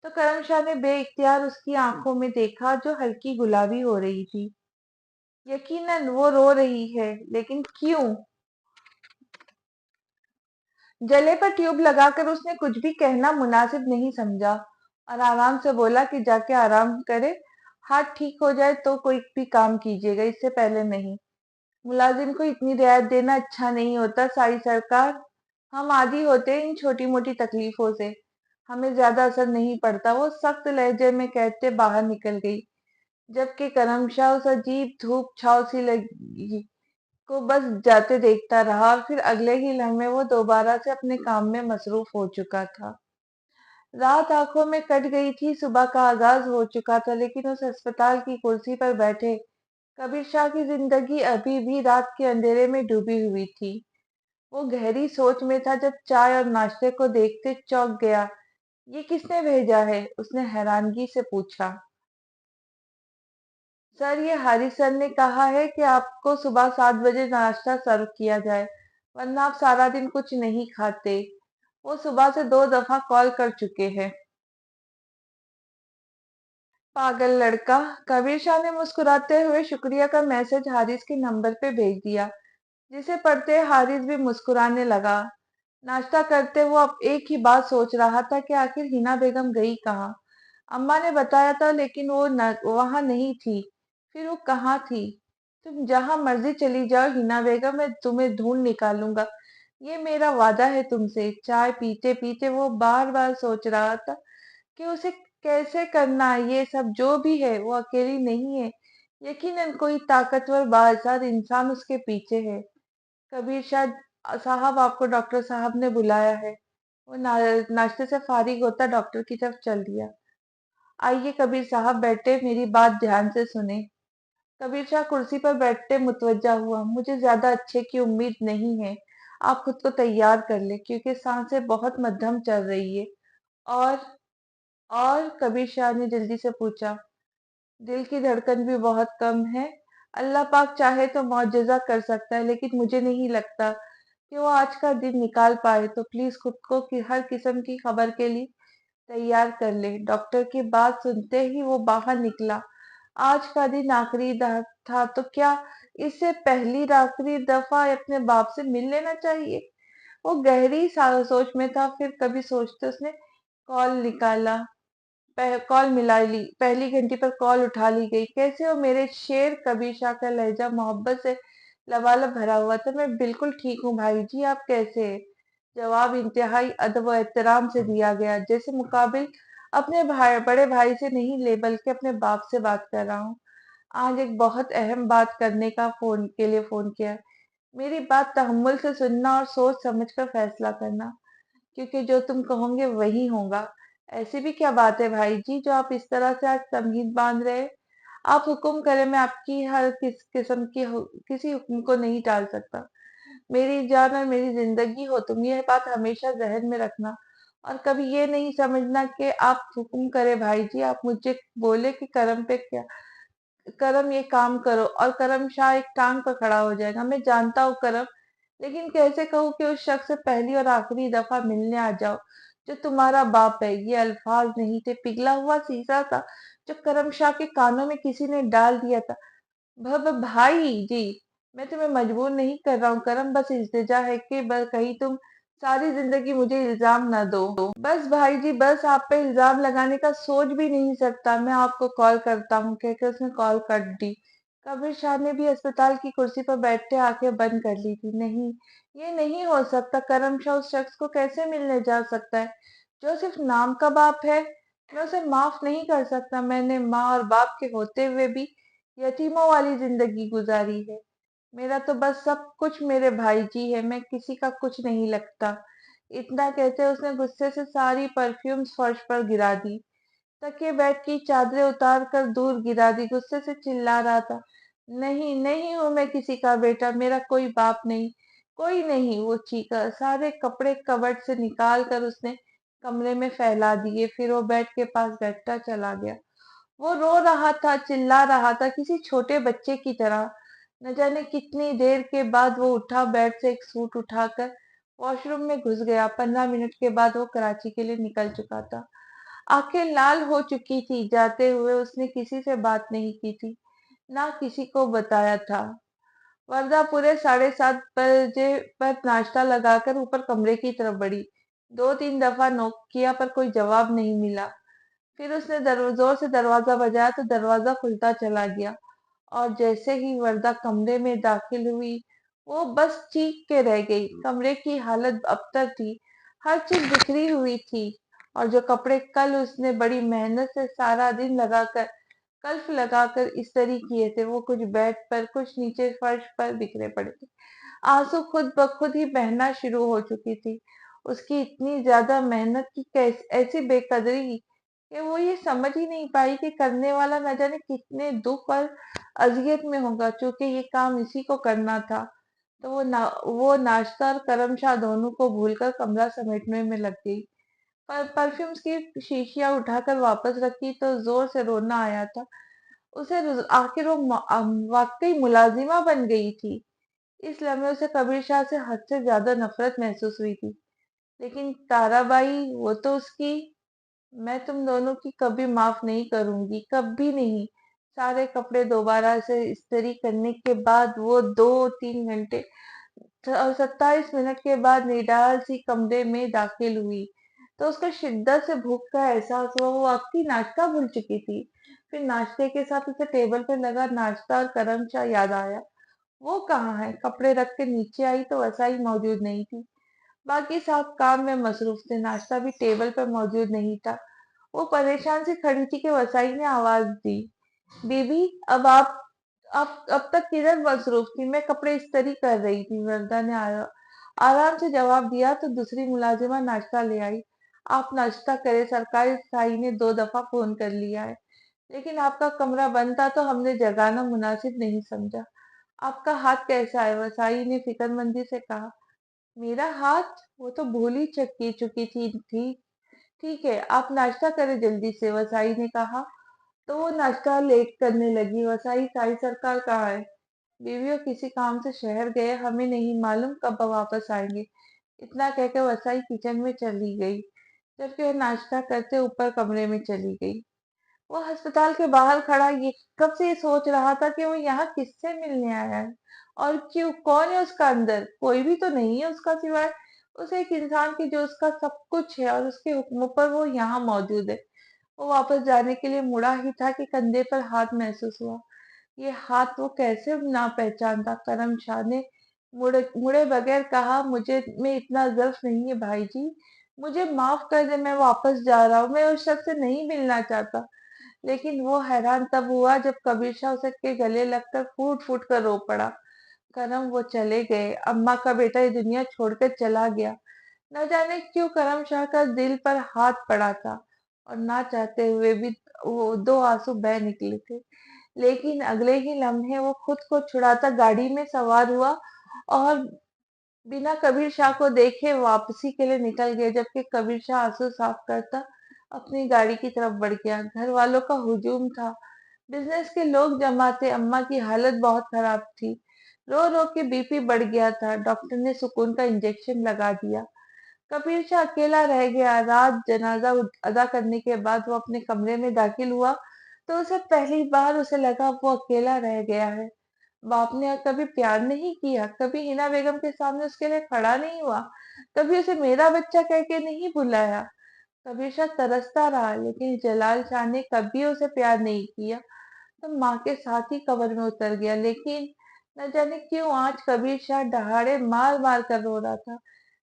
तो करमशाह ने बेइख्तियार उसकी आंखों में देखा जो हल्की गुलाबी हो रही थी। यकीनन वो रो रही है, लेकिन क्यों? गले पर ट्यूब लगाकर उसने कुछ भी कहना मुनासिब नहीं समझा और आराम से बोला कि जाके आराम करे। हाथ ठीक हो जाए तो कोई भी काम कीजिएगा, इससे पहले नहीं। मुलाजिम को इतनी रियायत देना अच्छा नहीं होता साई सरकार। हम आदी होते हैं इन छोटी मोटी तकलीफों से, हमें ज्यादा असर नहीं पड़ता। वो सख्त लहजे में कहते बाहर निकल गई, जबकि करमशाह उस अजीब धूप छाव सी लगी को बस जाते देखता रहा और फिर अगले ही लम्हे वो दोबारा से अपने काम में मसरूफ हो चुका था। रात आंखों में कट गई थी, सुबह का आगाज हो चुका था, लेकिन उस अस्पताल की कुर्सी पर बैठे कबीर शाह की जिंदगी अभी भी रात के अंधेरे में डूबी हुई थी। वो गहरी सोच में था जब चाय और नाश्ते को देखते चौंक गया। ये किसने भेजा है? उसने हैरानगी से पूछा। सर, ये हारिस सर ने कहा है कि आपको सुबह 7 बजे नाश्ता सर्व किया जाए, वरना आप सारा दिन कुछ नहीं खाते। वो सुबह से 2 दफा कॉल कर चुके हैं। पागल लड़का। कबीर शाह ने मुस्कुराते हुए शुक्रिया का मैसेज हारिस के नंबर पे भेज दिया, जिसे पढ़ते हारिस भी मुस्कुराने लगा। नाश्ता करते वो अब एक ही बात सोच रहा था कि आखिर हिना बेगम गई कहाँ। अम्मा ने बताया था, लेकिन वो वहां नहीं थी। फिर वो कहाँ थी? तुम जहां मर्जी चली जाओ हिना बेगम, मैं तुम्हें ढूंढ निकालूंगा, ये मेरा वादा है तुमसे। चाय पीते पीते वो बार बार सोच रहा था कि उसे कैसे करना है ये सब। जो भी है वो अकेली नहीं है, यकीनन कोई ताकतवर बाज़ार इंसान उसके पीछे है। कबीर शाह साहब, आपको डॉक्टर साहब ने बुलाया है। वो नाश्ते से फारिग होता डॉक्टर की तरफ चल दिया। आइए कबीर साहब बैठे, मेरी बात ध्यान से सुने। कबीर शाह कुर्सी पर बैठते मुतवज्जा हुआ। मुझे ज्यादा अच्छे की उम्मीद नहीं है, आप खुद को तैयार कर ले, क्योंकि सांसें बहुत मध्यम चल रही है। और और कबीर शाह ने जल्दी से पूछा। दिल की धड़कन भी बहुत कम है। अल्लाह पाक चाहे तो मुआजिजा कर सकता है, लेकिन मुझे नहीं लगता कि वो आज का दिन निकाल पाए। तो प्लीज खुद को हर किस्म की खबर के लिए तैयार कर ले। डॉक्टर की बात सुनते ही वो बाहर निकला। आज का दिन आखिरी था तो क्या इससे पहली आखिरी दफा अपने बाप से मिल लेना चाहिए? वो गहरी सोच में था। फिर कभी सोचते उसने कॉल निकाला, कॉल मिला ली। पहली घंटी पर कॉल उठा ली गई। कैसे हो मेरे शेर? कबीर शाह का लहजा मोहब्बत से लबालब भरा हुआ था। मैं बिल्कुल ठीक हूँ भाई जी, आप कैसे हैं? जवाब इंतहाई अदब और एहतराम से दिया गया, जैसे मुकाबिल अपने भाई, बड़े भाई से नहीं ले बल्कि अपने बाप से बात कर रहा हूँ। आज एक बहुत अहम बात करने का फोन के लिए फोन किया है। मेरी बात तहम्मुल से सुनना और सोच समझ कर फैसला करना, क्योंकि जो तुम कहोगे वही होगा। ऐसी भी क्या बात है भाई जी जो आप इस तरह से आज तमहीद बांध रहे हैं? आप हुक्म करें, मैं आपकी हर किस्म की किसी हुक्म को नहीं टाल सकता। मेरी जान और मेरी जिंदगी हो तुम, यह बात हमेशा जहन में रखना। और कभी ये नहीं समझना कि आप हुक्म करें भाई जी, आप मुझे बोले कि करम पे क्या, करम ये काम करो और करम शाह एक टांग पर खड़ा हो जाएगा। मैं जानता हूँ करम, लेकिन कैसे कहूँ कि उस शख्स से पहली और आखिरी दफा मिलने आ जाओ जो तुम्हारा बाप है। ये अल्फाज नहीं थे, पिघला हुआ शीशा था जो करम शाह के कानों में किसी ने डाल दिया था। भाई जी, मैं तुम्हें मजबूर नहीं कर रहा हूँ करम, बस इल्तिजा है कि बस कहीं तुम सारी जिंदगी मुझे इल्जाम ना दो। बस भाई जी बस, आप पे इल्जाम लगाने का सोच भी नहीं सकता, मैं आपको कॉल करता हूँ, कहकर उसने कॉल काट दी। कबीर शाह ने भी अस्पताल की कुर्सी पर बैठते आंखें बंद कर ली थी। नहीं, ये नहीं हो सकता। करम शाह उस शख्स को कैसे मिलने जा सकता है जो सिर्फ नाम का बाप है? मैं उसे माफ नहीं कर सकता। मैंने माँ और बाप के होते हुए भी यतीमों वाली जिंदगी गुजारी है। मेरा तो बस सब कुछ मेरे भाई जी है, मैं किसी का कुछ नहीं लगता। इतना कहते उसने गुस्से से सारी परफ्यूम्स फर्श पर गिरा दी। तकिए बेड की चादरें उतार कर दूर गिरा दी। गुस्से से चिल्ला रहा था, नहीं नहीं हूं मैं किसी का बेटा, मेरा कोई बाप नहीं, कोई नहीं। वो चीखा। सारे कपड़े कबर्ड से निकाल कर उसने कमरे में फैला दिए। फिर वो बेड के पास बैठता चला गया। वो रो रहा था, चिल्ला रहा था किसी छोटे बच्चे की तरह। न जाने कितनी देर के बाद वो उठा, बेड से एक सूट उठाकर वॉशरूम में घुस गया। 15 मिनट के बाद वो कराची के लिए निकल चुका था। आंखें लाल हो चुकी थी। जाते हुए उसने किसी से बात नहीं की थी, ना किसी को बताया था। वर्दा पूरे 7:30 बजे पर नाश्ता लगाकर ऊपर कमरे की तरफ बढ़ी। 2-3 दफा नॉक किया पर कोई जवाब नहीं मिला। फिर उसने जोर से दरवाजा बजाया तो दरवाजा खुलता चला गया। और जैसे ही वर्दा कमरे में दाखिल हुई, वो बस चीख के रह गई। कमरे की हालत अबतर थी, हर चीज बिखरी हुई थी। और जो कपड़े कल उसने बड़ी मेहनत से सारा दिन लगाकर कल्फ लगाकर इस्त्री किए थे, वो कुछ बेड पर, कुछ नीचे फर्श पर बिखरे पड़े थे। आंसू खुद ब खुद ही बहना शुरू हो चुकी थी। उसकी इतनी ज्यादा मेहनत की ऐसी बेकदरी कि वो ये समझ ही नहीं पाई कि करने वाला न जाने कितने दुख और अजियत में होगा। चूंकि ये काम इसी को करना था, तो वो नाश्ता और करमशा दोनों को भूलकर कमरा समेटने में लग गई। पर परफ्यूम्स की शीशियां उठाकर वापस रखी तो जोर से रोना आया था उसे। आखिर वो वाकई मुलाजिमा बन गई थी। इस लम्हे उसे कबीर शाह से हद से ज्यादा नफरत महसूस हुई थी। लेकिन ताराबाई, वो तो उसकी, मैं तुम दोनों की कभी माफ नहीं करूंगी, कभी नहीं। सारे कपड़े दोबारा से इस्त्री करने के बाद वो 2-3 घंटे और 27 मिनट के बाद निडाल सी कमरे में दाखिल हुई तो उसको शिद्दत से भूख का एहसास हुआ। वो अक्की नाश्ता भूल चुकी थी। फिर नाश्ते के साथ उसे टेबल पर लगा नाश्ता और करम चाह याद आया। वो कहाँ है? कपड़े रख के नीचे आई तो वसाई मौजूद नहीं थी। बाकी सब काम में मसरूफ थे। नाश्ता भी टेबल पर मौजूद नहीं था। वो परेशान सी खड़ी थी कि वसाई ने आवाज दी, बीबी, अब आप अब तक किधर मसरूफ थी? मैं कपड़े इस्त्री कर रही थी, वरदा ने आराम से जवाब दिया तो दूसरी मुलाजिमा नाश्ता ले आई। आप नाश्ता करें, सरकारी स्थाई ने 2 दफा फोन कर लिया है, लेकिन आपका कमरा बंद था तो हमने जगाना मुनासिब नहीं समझा। आपका हाथ कैसा है? वसाई ने फिक्रमंदी से कहा। मेरा हाथ? वो तो भूल ही चुकी थी। ठीक है, आप नाश्ता करें जल्दी से, वसाई ने कहा। तो वो नाश्ता लेट करने लगी। वसाई, साई सरकार कहाँ है? बीवियों किसी काम से शहर गए, हमें नहीं मालूम कब वापस आएंगे। इतना कहकर वसाई किचन में चली गई, जबकि वह नाश्ता करते ऊपर कमरे में चली गई। वो अस्पताल के बाहर खड़ा ये कब से ये सोच रहा था कि वो यहाँ किससे मिलने आया है और क्यों? कौन है उसका अंदर? कोई भी तो नहीं है उसका सिवाय उस एक इंसान की जो उसका सब कुछ है और उसके हुक्म पर वो यहाँ मौजूद है। वो वापस जाने के लिए मुड़ा ही था कि कंधे पर हाथ महसूस हुआ। ये हाथ वो कैसे ना पहचानता? करम शाह ने मुड़े मुड़े बगैर कहा, मुझे में इतना ज़र्फ नहीं है भाई जी, मुझे माफ कर दे, मैं वापस जा रहा हूँ, मैं उस शख्स से नहीं मिलना चाहता। लेकिन वो हैरान तब हुआ जब कबीर शाह उसे के गले लगकर फूट फूट कर रो पड़ा। करम, वो चले गए। अम्मा का बेटा ये दुनिया छोड़कर चला गया। न जाने क्यों करम शाह का दिल पर हाथ पड़ा था और ना चाहते हुए भी वो 2 आंसू बह निकले थे। लेकिन अगले ही लम्हे वो खुद को छुड़ाता गाड़ी में सवार हुआ और बिना कबीर शाह को देखे वापसी के लिए निकल गया। जबकि कबीर शाह आंसू साफ करता अपनी गाड़ी की तरफ बढ़ गया। घर वालों का हुजूम था, बिजनेस के लोग जमा थे। अम्मा की हालत बहुत खराब थी, रो रो के बीपी बढ़ गया था। डॉक्टर ने सुकून का इंजेक्शन लगा दिया। कबीर शाह अकेला रह गया। रात जनाजा अदा करने के बाद वो अपने कमरे में दाखिल हुआ तो उसे पहली बार उसे लगा वो अकेला रह गया है। बाप ने कभी प्यार नहीं किया, कभी हिना बेगम के सामने उसके लिए खड़ा नहीं हुआ, कभी उसे मेरा बच्चा कह के नहीं बुलाया। कभी शायद तरसता रहा, लेकिन जलाल शाह ने कभी उसे प्यार नहीं किया। तो माँ के साथ ही कब्र में उतर गया। लेकिन न जाने क्यों आज कबीर शाह दहाड़े मार मार कर रो रहा था।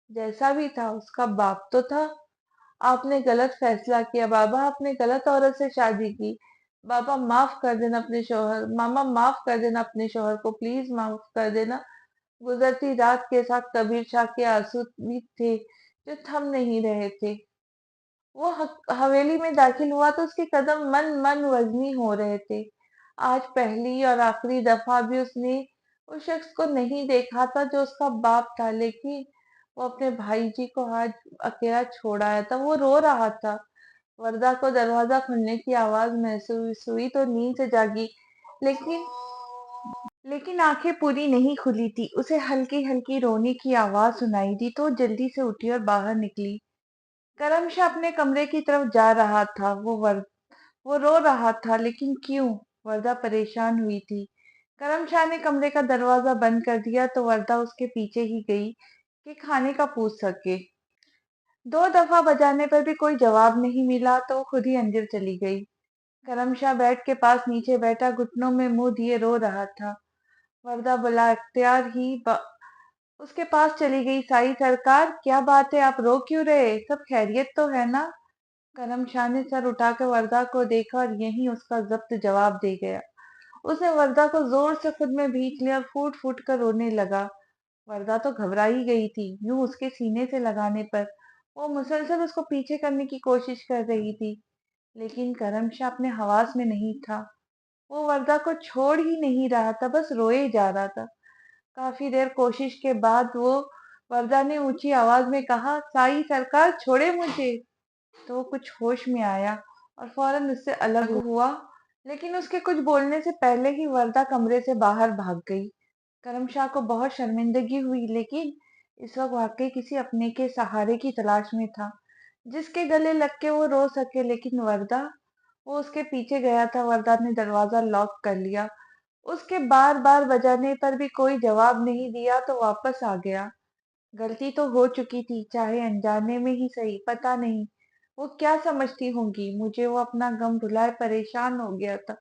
जैसा भी था, उसका बाप तो था। आपने गलत फैसला किया बाबा, आपने गलत औरत से शादी की। बाबा माफ कर देना अपने शोहर, मामा माफ कर देना अपने शोहर को, प्लीज माफ कर देना। गुजरती रात के साथ कबीर शाह के आंसू भी थे जो थम नहीं रहे थे। वो हवेली में दाखिल हुआ तो उसके कदम मन मन वजनी हो रहे थे। आज पहली और आखिरी दफा भी उसने उस शख्स को नहीं देखा था जो उसका बाप था, लेकिन वो अपने भाई जी को आज अकेला छोड़ आया था। वो रो रहा था। वरदा को दरवाजा खुलने की आवाज महसूस हुई तो नींद से जागी, लेकिन लेकिन आंखें पूरी नहीं खुली थी। उसे हल्की हल्की रोने की आवाज सुनाई दी तो वो जल्दी से उठी और बाहर निकली। करमशाह अपने कमरे की तरफ जा रहा था। वो रो रहा था, लेकिन क्यों? वर्दा परेशान हुई थी। करमशाह ने कमरे का दरवाजा बंद कर दिया तो वर्दा उसके पीछे ही गई कि खाने का पूछ सके। दो दफा बजाने पर भी कोई जवाब नहीं मिला तो वो खुद ही अंदर चली गई। करमशाह बेड के पास नीचे बैठा घुटनों में मुंह दिए रो रहा था। वर्दा बला इख्तियार ही उसके पास चली गई। साई सरकार, क्या बात है, आप रो क्यों रहे? सब खैरियत तो है ना? करमशाह ने सर उठाकर वर्दा को देखा और यही उसका जब्त जवाब दे गया। उसने वर्दा को जोर से खुद में भींच लिया और फूट फूट कर रोने लगा। वर्दा तो घबरा ही गई थी। यूं उसके सीने से लगाने पर वो मुसलसल उसको पीछे करने की कोशिश कर रही थी, लेकिन करमशाह अपने हवास में नहीं था। वो वर्दा को छोड़ ही नहीं रहा था, बस रोए जा रहा था। काफी देर कोशिश के बाद वो वर्दा ने ऊंची आवाज में कहा, साई सरकार छोड़े मुझे। तो वो कुछ होश में आया और फौरन उससे अलग हुआ, लेकिन उसके कुछ बोलने से पहले ही वर्दा कमरे से बाहर भाग गई। करमशाह को बहुत शर्मिंदगी हुई, लेकिन इस वक्त वाकई किसी अपने के सहारे की तलाश में था जिसके गले लग के वो रो सके। लेकिन वर्दा, वो उसके पीछे गया था। वर्दा ने दरवाजा लॉक कर लिया। उसके बार बार बजाने पर भी कोई जवाब नहीं दिया तो वापस आ गया। गलती तो हो चुकी थी, चाहे अनजाने में ही सही। पता नहीं वो क्या समझती होंगी मुझे। वो अपना गम भुलाए परेशान हो गया था।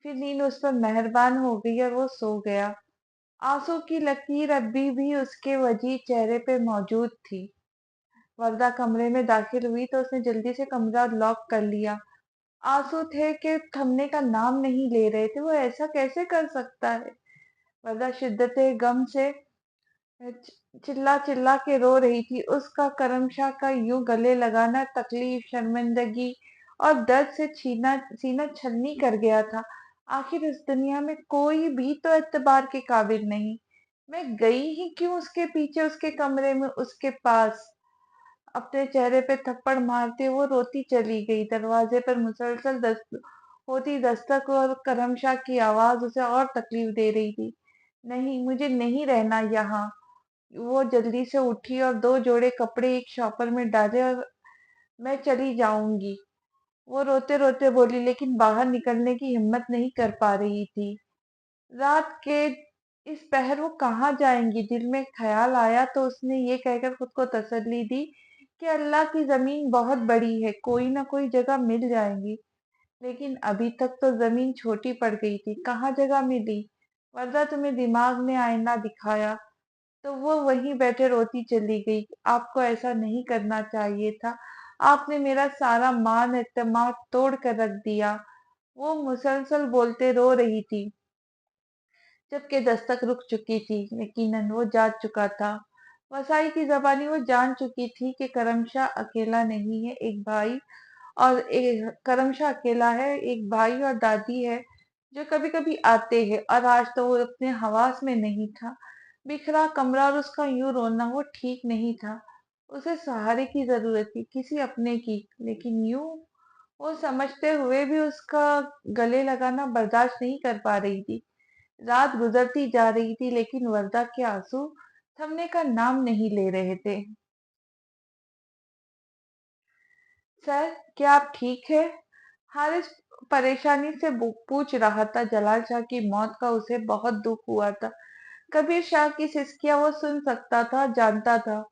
फिर नींद उस पर मेहरबान हो गई और वो सो गया। आंसू की लकीर अभी भी उसके वजी चेहरे पे मौजूद थी। वर्दा कमरे में दाखिल हुई तो उसने जल्दी से कमरा लॉक कर लिया। आंसू थे कि थमने का नाम नहीं ले रहे थे। वो ऐसा कैसे कर सकता है? वर्दा शिद्दत गम से चिल्ला चिल्ला के रो रही थी। उसका करमशाह का यूं गले लगाना तकलीफ, शर्मिंदगी और दर्द से छीना सीना छलनी कर गया था। आखिर इस दुनिया में कोई भी तो एतबार के काबिल नहीं। मैं गई ही क्यों उसके पीछे, उसके कमरे में, उसके पास? अपने चेहरे पे थप्पड़ मारते वो रोती चली गई। दरवाजे पर मुसलसल होती दस्तक और करमशाह की आवाज उसे और तकलीफ दे रही थी। नहीं, मुझे नहीं रहना यहाँ। वो जल्दी से उठी और दो जोड़े कपड़े एक शॉपर में डाले और मैं चली जाऊंगी, वो रोते रोते बोली, लेकिन बाहर निकलने की हिम्मत नहीं कर पा रही थी। रात के इस पहर वो कहाँ जाएंगी? दिल में ख्याल आया तो उसने ये कहकर खुद को तसल्ली दी कि अल्लाह की जमीन बहुत बड़ी है, कोई ना कोई जगह मिल जाएगी। लेकिन अभी तक तो जमीन छोटी पड़ गई थी, कहाँ जगह मिली? वरदा तुम्हें दिमाग ने आईना दिखाया? तो वो वहीं बैठे रोती चली गई। आपको ऐसा नहीं करना चाहिए था। आपने मेरा सारा मान एतमाद तोड़ कर रख दिया। वो मुसलसल बोलते रो रही थी, जबकि दस्तक रुक चुकी थी। यकीनन वो जा चुका था। वसाई की जबानी वो जान चुकी थी कि करमशाह अकेला नहीं है, एक भाई और एक करमशाह अकेला है, एक भाई और दादी है जो कभी कभी आते हैं। और आज तो वो अपने हवास में नहीं था। बिखरा कमरा और उसका यूं रोना वो ठीक नहीं था। उसे सहारे की जरूरत थी, किसी अपने की। लेकिन यूं वो समझते हुए भी उसका गले लगाना बर्दाश्त नहीं कर पा रही थी। रात गुजरती जा रही थी, लेकिन वर्दा के आंसू थमने का नाम नहीं ले रहे थे। सर, क्या आप ठीक है? हारिस परेशानी से पूछ रहा था। जलाल शाह की मौत का उसे बहुत दुख हुआ था। कबीर शाह की सिसकियां वो सुन सकता था, जानता था।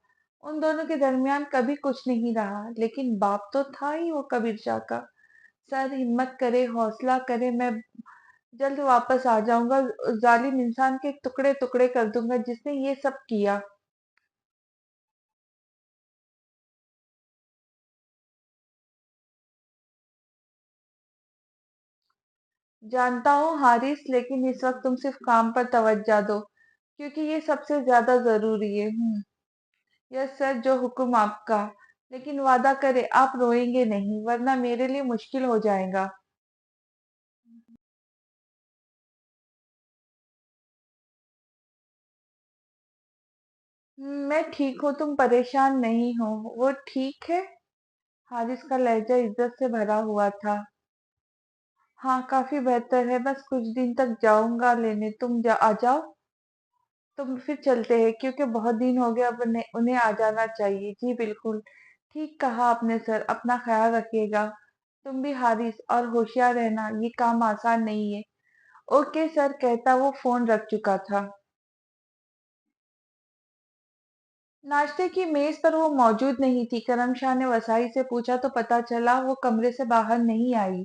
उन दोनों के दरमियान कभी कुछ नहीं रहा, लेकिन बाप तो था ही वो कबीर शाह का। सर हिम्मत करे, हौसला करे, मैं जल्द वापस आ जाऊंगा। उस जालिम इंसान के टुकड़े टुकड़े कर दूंगा जिसने ये सब किया। जानता हूँ हारिस, लेकिन इस वक्त तुम सिर्फ काम पर तवज्जो दो, क्योंकि ये सबसे ज्यादा जरूरी है। यस सर, जो हुक्म आपका। लेकिन वादा करे आप रोएंगे नहीं, वरना मेरे लिए मुश्किल हो जाएगा। मैं ठीक हूँ, तुम परेशान नहीं हो। वो ठीक है? हारिस का लहजा इज्जत से भरा हुआ था। हाँ, काफी बेहतर है। बस कुछ दिन तक जाऊंगा लेने, आ जाओ। तुम फिर चलते हैं, क्योंकि बहुत दिन हो गए। अब उन्हें उन्हें आ जाना चाहिए। जी बिल्कुल, ठीक कहा आपने सर। अपना ख्याल रखिएगा। तुम भी हारिस, और होशियार रहना, ये काम आसान नहीं है। ओके सर, कहता वो फोन रख चुका था। नाश्ते की मेज पर वो मौजूद नहीं थी। करमशाह ने वसाई से पूछा तो पता चला वो कमरे से बाहर नहीं आई।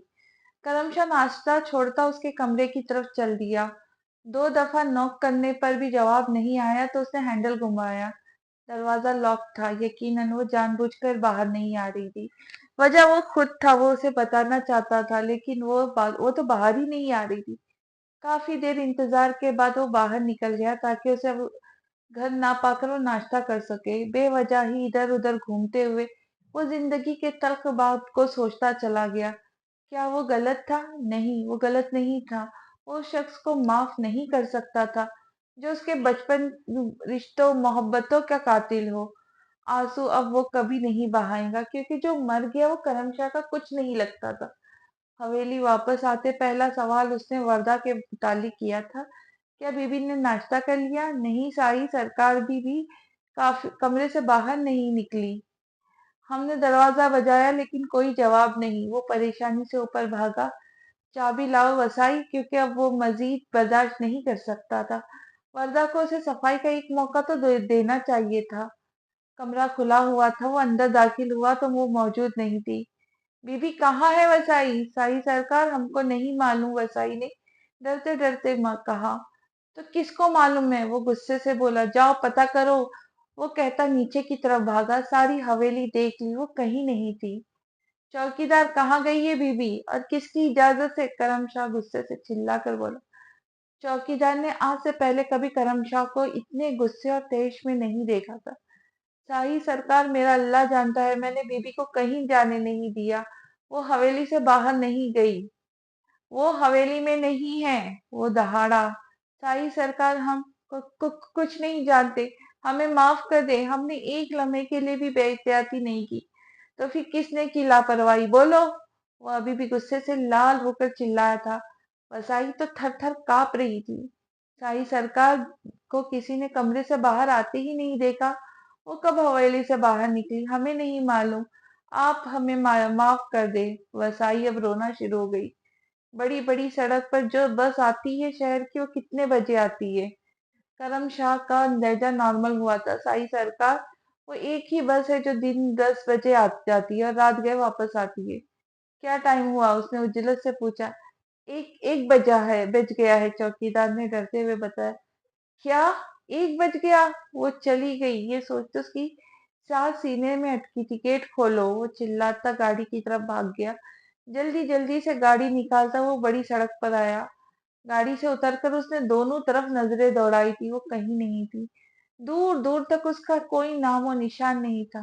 करमशाह नाश्ता छोड़ता उसके कमरे की तरफ चल दिया। दो दफा नॉक करने पर भी जवाब नहीं आया तो उसने हैंडल घुमाया। दरवाजा लॉक था। यकीनन वो जानबूझकर बाहर नहीं आ रही थी। वजह वो खुद था, वो उसे बताना चाहता था, लेकिन वो तो बाहर ही नहीं आ रही थी। काफी देर इंतजार के बाद वो बाहर निकल गया, ताकि उसे अब घर ना पाकर वो नाश्ता कर सके। बेवजह ही इधर उधर घूमते हुए वो जिंदगी के तल्ख बात को सोचता चला गया। क्या वो गलत था? नहीं, वो गलत नहीं था। वो उस शख्स को माफ नहीं कर सकता था जो उसके बचपन रिश्तों मोहब्बतों का कातिल हो। आंसू अब वो कभी नहीं बहाएगा, क्योंकि जो मर गया वो करमशाह का कुछ नहीं लगता था। हवेली वापस आते पहला सवाल उसने वर्दा के मुतालिक किया था। क्या बीबी ने नाश्ता कर लिया? नहीं साई सरकार। बीबी काफी कमरे से बाहर नहीं निकली। हमने दरवाजा बजाया, लेकिन कोई जवाब नहीं। वो परेशानी से ऊपर भागा। चाबी लाओ वसाई, क्योंकि अब वो मजीद बर्दाश्त नहीं कर सकता था। वर्दा को उसे सफाई का एक मौका तो देना चाहिए था। कमरा खुला हुआ था। वो अंदर दाखिल हुआ तो वो मौजूद नहीं थी। बीबी कहाँ है वसाई? साई सरकार, हमको नहीं मालूम, वसाई ने डरते डरते कहा। तो किसको मालूम है? वो गुस्से से बोला। जाओ पता करो। वो कहता नीचे की तरफ भागा। सारी हवेली देख ली, वो कहीं नहीं थी। चौकीदार कहाँ गई है बीबी, और किसकी इजाजत से? करमशाह गुस्से से चिल्ला कर बोला। चौकीदार ने आज से पहले कभी करमशाह को इतने गुस्से और तेज में नहीं देखा था। शाही सरकार, मेरा अल्लाह जानता है, मैंने बीबी को कहीं जाने नहीं दिया। वो हवेली से बाहर नहीं गई। वो हवेली में नहीं है। वो दहाड़ा। शाही सरकार, हम कुछ नहीं जानते। हमें माफ कर दे। हमने एक लम्हे के लिए भी बेइज्जती नहीं की। तो फिर किसने की लापरवाही? बोलो। वो अभी भी गुस्से से लाल होकर चिल्लाया था। वसाई तो थर थर कांप रही थी। शाही सरकार को किसी ने कमरे से बाहर आते ही नहीं देखा। वो कब हवेली से बाहर निकली, हमें नहीं मालूम। आप हमें माफ कर दे। वसाई अब रोना शुरू हो गई। बड़ी बड़ी सड़क पर जो बस आती है शहर की, वो कितने बजे आती है? करम शाह का लहजा नॉर्मल हुआ था। साई सरकार, वो एक ही बस है जो दिन 10 बजे जाती है और रात गए वापस आती है। क्या टाइम हुआ? उसने उजलत से पूछा। एक एक बज गया है, चौकीदार ने डरते हुए बताया। क्या? 1 बज गया? वो चली गई, ये सोच तो उसकी सांस सीने में अटकी थी। गेट खोलो, वो चिल्लाता गाड़ी की तरफ भाग गया। जल्दी जल्दी से गाड़ी निकालता वो बड़ी सड़क पर आया। गाड़ी से उतरकर उसने दोनों तरफ नजरें दौड़ाई थी। वो कहीं नहीं थी। दूर दूर तक उसका कोई नामो निशान नहीं था।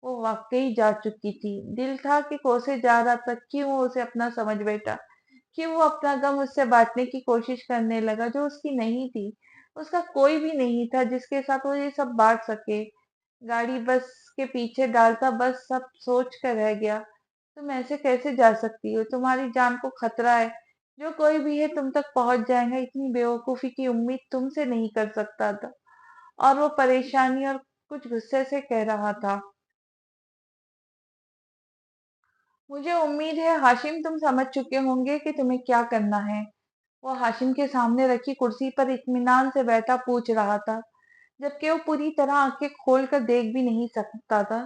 वो वाकई जा चुकी थी। दिल था कि कोसे जा रहा था। क्यों वो उसे अपना समझ बैठा? क्यों वो अपना गम उससे बांटने की कोशिश करने लगा, जो उसकी नहीं थी? उसका कोई भी नहीं था जिसके साथ वो ये सब बांट सके। गाड़ी बस के पीछे डालता, बस सब सोच कर रह गया। तुम ऐसे कैसे जा सकती हो? तुम्हारी जान को खतरा है। जो कोई भी है तुम तक पहुंच जाएगा। इतनी बेवकूफी की उम्मीद तुमसे नहीं कर सकता था। और वो परेशानी और कुछ गुस्से से कह रहा था। मुझे उम्मीद है हाशिम तुम समझ चुके होंगे कि तुम्हें क्या करना है। वो हाशिम के सामने रखी कुर्सी पर इत्मीनान से बैठा पूछ रहा था, जबकि वो पूरी तरह आंखें खोलकर देख भी नहीं सकता था।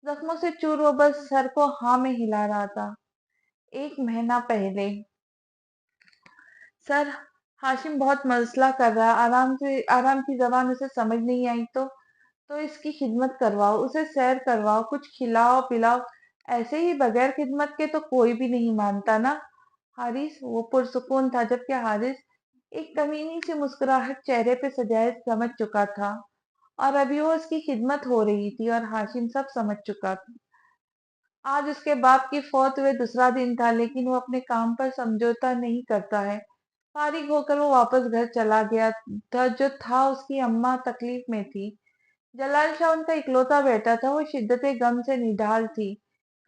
जख्मों से चूर वो बस सर को हाँ में हिला रहा था। 1 महीना पहले। सर, हाशिम बहुत मसला कर रहा है, आराम की जबान उसे समझ नहीं आई तो इसकी खिदमत करवाओ, उसे सैर करवाओ, कुछ खिलाओ पिलाओ। ऐसे ही बगैर खिदमत के तो कोई भी नहीं मानता ना। हारिस वो पुरसुकून था, जबकि हारिस एक कमीनी सी मुस्कुराहट चेहरे पे सजाए समझ चुका था, और अभी वो उसकी खिदमत हो रही थी और हाशिम सब समझ चुका था। आज उसके बाप की फौत हुए दूसरा दिन था, लेकिन वो अपने काम पर समझौता नहीं करता है। फारिग होकर वो वापस घर चला गया था। जो था उसकी अम्मा तकलीफ में थी। जलाल शाह उनका इकलौता बेटा था। वो शिद्दत गम से निढाल थी।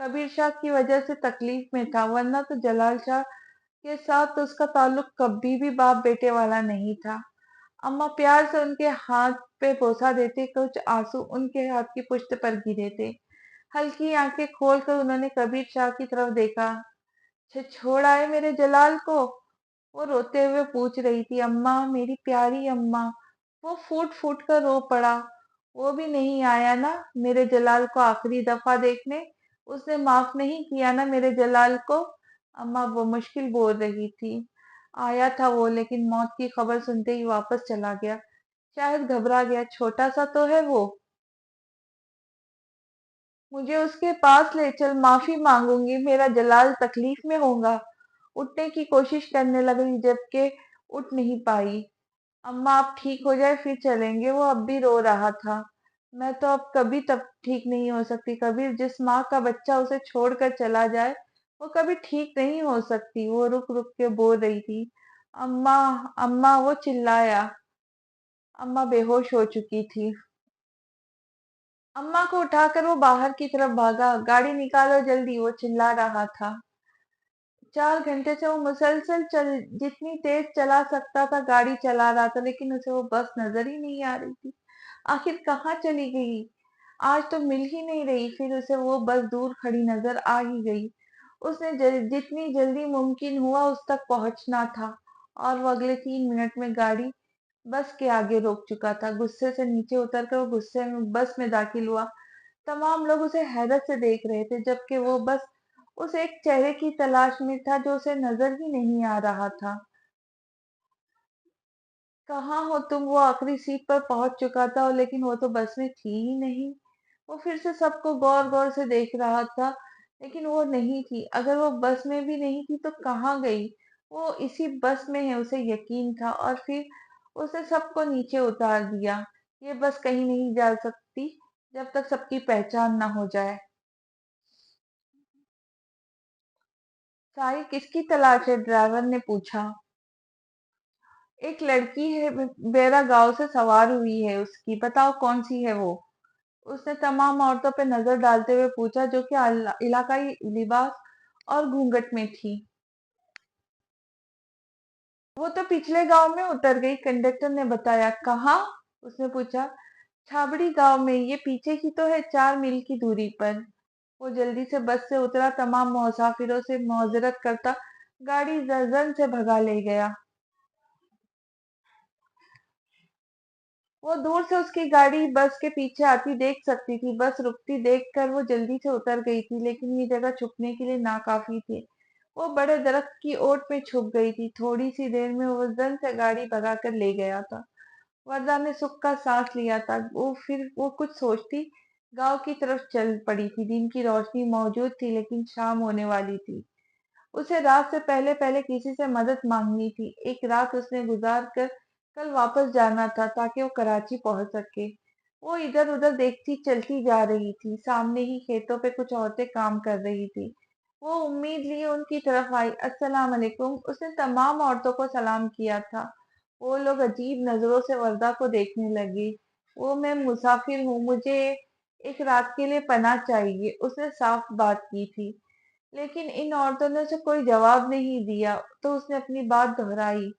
कबीर शाह की वजह से तकलीफ में था, वरना तो जलाल शाह के साथ तो उसका ताल्लुक कभी भी बाप बेटे वाला नहीं था। अम्मा प्यार से उनके हाथ पे बोसा देते, कुछ आंसू उनके हाथ की पुश्त पर गिरे थे। हल्की आंखें खोलकर उन्होंने कबीर शाह की तरफ देखा। छोड़ आए मेरे जलाल को?" वो रोते हुए पूछ रही थी। "अम्मा, मेरी प्यारी अम्मा।" वो फूट फूट कर रो पड़ा। "वो भी नहीं आया ना मेरे जलाल को आखिरी दफा देखने? उसने माफ नहीं किया ना मेरे जलाल को?" अम्मा वो मुश्किल बोल रही थी। "आया था वो, लेकिन मौत की खबर सुनते ही वापस चला गया। शायद घबरा गया। छोटा सा तो है वो। मुझे उसके पास ले चल, माफी मांगूंगी, मेरा जलाल तकलीफ में होगा।" उठने की कोशिश करने लगी, जबकि उठ नहीं पाई। "अम्मा, आप ठीक हो जाए फिर चलेंगे।" वो अब भी रो रहा था। "मैं तो अब कभी तब ठीक नहीं हो सकती कबीर। जिस माँ का बच्चा उसे छोड़कर चला जाए, वो कभी ठीक नहीं हो सकती।" वो रुक रुक के बोल रही थी। "अम्मा, अम्मा!" वो चिल्लाया। अम्मा बेहोश हो चुकी थी। अम्मा को उठाकर वो बाहर की तरफ भागा। "गाड़ी निकालो जल्दी!" वो चिल्ला रहा था। 4 घंटे से वो मुसलसल जितनी तेज चला सकता था गाड़ी चला रहा था, लेकिन उसे वो बस नजर ही नहीं आ रही थी। आखिर कहाँ चली गई? आज तो मिल ही नहीं रही। फिर उसे वो बस दूर खड़ी नजर आ ही गई। उसने जितनी जल्दी मुमकिन हुआ उस तक पहुंचना था, और वो अगले 3 मिनट में गाड़ी बस के आगे रोक चुका था। गुस्से से नीचे उतरकर वो गुस्से में बस में दाखिल हुआ। तमाम लोग उसे हैरत से देख रहे थे, जबकि वो बस उस एक चेहरे की तलाश में था जो उसे नजर ही नहीं आ रहा था। "कहाँ हो तुम?" वो आखिरी सीट पर पहुंच चुका था, लेकिन वो तो बस में थी ही नहीं। वो फिर से सबको गौर गौर से देख रहा था, लेकिन वो नहीं थी। अगर वो बस में भी नहीं थी तो कहाँ गई? वो इसी बस में है, उसे यकीन था। और फिर उसे सबको नीचे उतार दिया। ये बस कहीं नहीं जा सकती जब तक सबकी पहचान न हो जाए। "साई, किसकी तलाश है?" ड्राइवर ने पूछा। "एक लड़की है, बेरा गांव से सवार हुई है उसकी। बताओ कौन सी है वो?" उसने तमाम औरतों पे नजर डालते हुए पूछा, जो कि इलाकाई लिबास और घूंघट में थी। "वो तो पिछले गांव में उतर गई," कंडक्टर ने बताया। "कहाँ?" उसने पूछा। "छाबड़ी गांव में, ये पीछे ही तो है, 4 मील की दूरी पर।" वो जल्दी से बस से उतरा, तमाम मुसाफिरों से मुआजरत करता गाड़ी जन से भगा ले गया। वो दूर से उसकी गाड़ी बस के पीछे आती देख सकती थी। बस रुकती देखकर वो जल्दी से उतर गई थी, लेकिन ये जगह छुपने के लिए नाकाफी थी। वो बड़े दरख्त की ओट में छुप गई थी। थोड़ी सी देर में वो जन से गाड़ी भगाकर ले गया था। वरदा ने सुख का सांस लिया था। वो कुछ सोचती गांव की तरफ चल पड़ी थी। दिन की रोशनी मौजूद थी, लेकिन शाम होने वाली थी। उसे रात से पहले पहले किसी से मदद मांगनी थी। एक रात उसने गुजार कर कल वापस जाना था, ताकि वो कराची पहुंच सके। वो इधर उधर देखती चलती जा रही थी। सामने ही खेतों पे कुछ औरतें काम कर रही थी। वो उम्मीद लिए उनकी तरफ आई। "अस्सलाम वालेकुम।" उसने तमाम औरतों को सलाम किया था। वो लोग अजीब नजरों से वर्दा को देखने लगे। "मैं मुसाफिर हूँ, मुझे एक रात के लिए पनाह चाहिए।" उसने साफ बात की थी, लेकिन इन औरतों ने उसे कोई जवाब नहीं दिया। तो उसने अपनी बात दोहराई,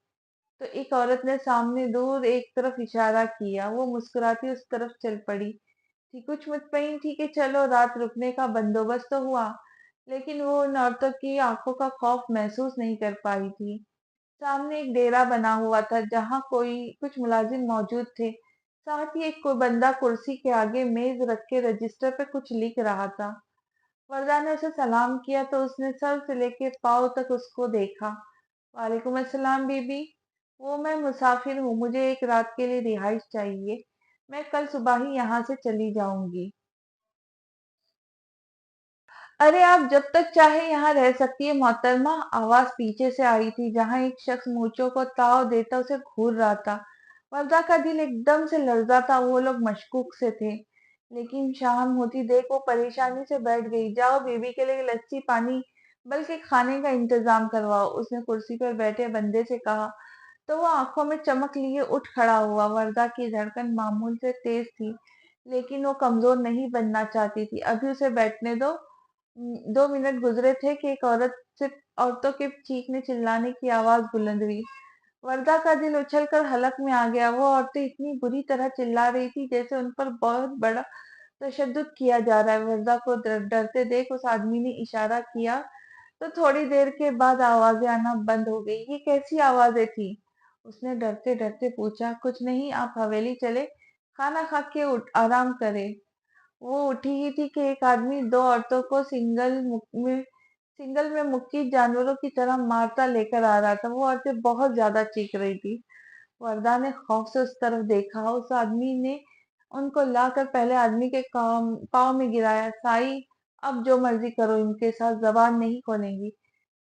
तो एक औरत ने सामने दूर एक तरफ इशारा किया। वो मुस्कुराती उस तरफ चल पड़ी थी। कुछ मुतमईन थी कि चलो रात रुकने का बंदोबस्त तो हुआ। लेकिन वो उन औरतों की आंखों का खौफ महसूस नहीं कर पाई थी। सामने एक डेरा बना हुआ था जहां कोई कुछ मुलाजिम मौजूद थे। साथ ही एक कोई बंदा कुर्सी के आगे मेज रख के रजिस्टर पे कुछ लिख रहा था। वरदा ने उसे सलाम किया तो उसने सर से लेके पाँव तक उसको देखा। वालेकुम अस्सलाम बीबी। वो मैं मुसाफिर हूँ, मुझे एक रात के लिए रिहाइश चाहिए। मैं कल सुबह ही यहाँ से चली जाऊंगी। अरे आप जब तक चाहे यहाँ रह सकती है मोहतरमा। आवाज पीछे से आई थी जहाँ एक शख्स मूंछों को ताव देता उसे घूर रहा था। वरदा का दिल एकदम से लर्जा था। वो लोग मशकूक से थे। लेकिन शाम होती देख वो परेशानी से बैठ गई। जाओ बीबी के लिए लस्सी पानी बल्कि खाने का इंतजाम करवाओ, उसने कुर्सी पर बैठे बंदे से कहा। तो वो आंखों में चमक लिए उठ खड़ा हुआ। वरदा की धड़कन मामूल से तेज थी, लेकिन वो कमजोर नहीं बनना चाहती थी। अभी उसे बैठने दो। 2 मिनट गुजरे थे कि एक औरतों के चीखने चिल्लाने की आवाज बुलंद हुई। वरदा का दिल उछलकर हलक में आ गया। वो औरतें इतनी बुरी तरह चिल्ला रही थी जैसे उन पर बहुत बड़ा तशद्दुद किया जा रहा है। वरदा को डरते देख उस आदमी ने इशारा किया तो थोड़ी देर के बाद आवाजें आना बंद हो गई। ये कैसी आवाजें थी? उसने डरते डरते पूछा। कुछ नहीं, आप हवेली चले, खाना खा के आराम करें। वो उठी ही थी कि एक आदमी दो औरतों को सिंगल में मुक्की जानवरों की तरह मारता लेकर आ रहा था। वो औरतें बहुत ज्यादा चीख रही थी। वरदा ने खौफ से उस तरफ देखा। उस आदमी ने उनको लाकर पहले आदमी के पाँव में गिराया। साई, अब जो मर्जी करो, इनके साथ जबान नहीं खोलेंगी।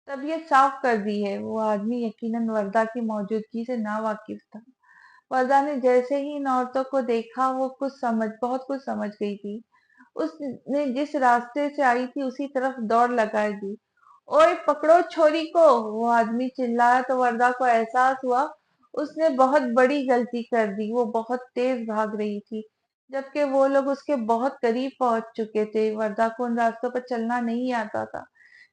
तबीयत साफ कर दी है। वो आदमी यकीनन वरदा की मौजूदगी से नावाकिफ था। वरदा ने जैसे ही इन औरतों को देखा वो बहुत कुछ समझ गई थी। उसने जिस रास्ते से आई थी उसी तरफ दौड़ लगा दी। ओए पकड़ो छोरी को, वो आदमी चिल्लाया तो वरदा को एहसास हुआ उसने बहुत बड़ी गलती कर दी। वो बहुत तेज भाग रही थी, जबकि वो लोग उसके बहुत करीब पहुंच चुके थे। वरदा को उन रास्तों पर चलना नहीं आता था,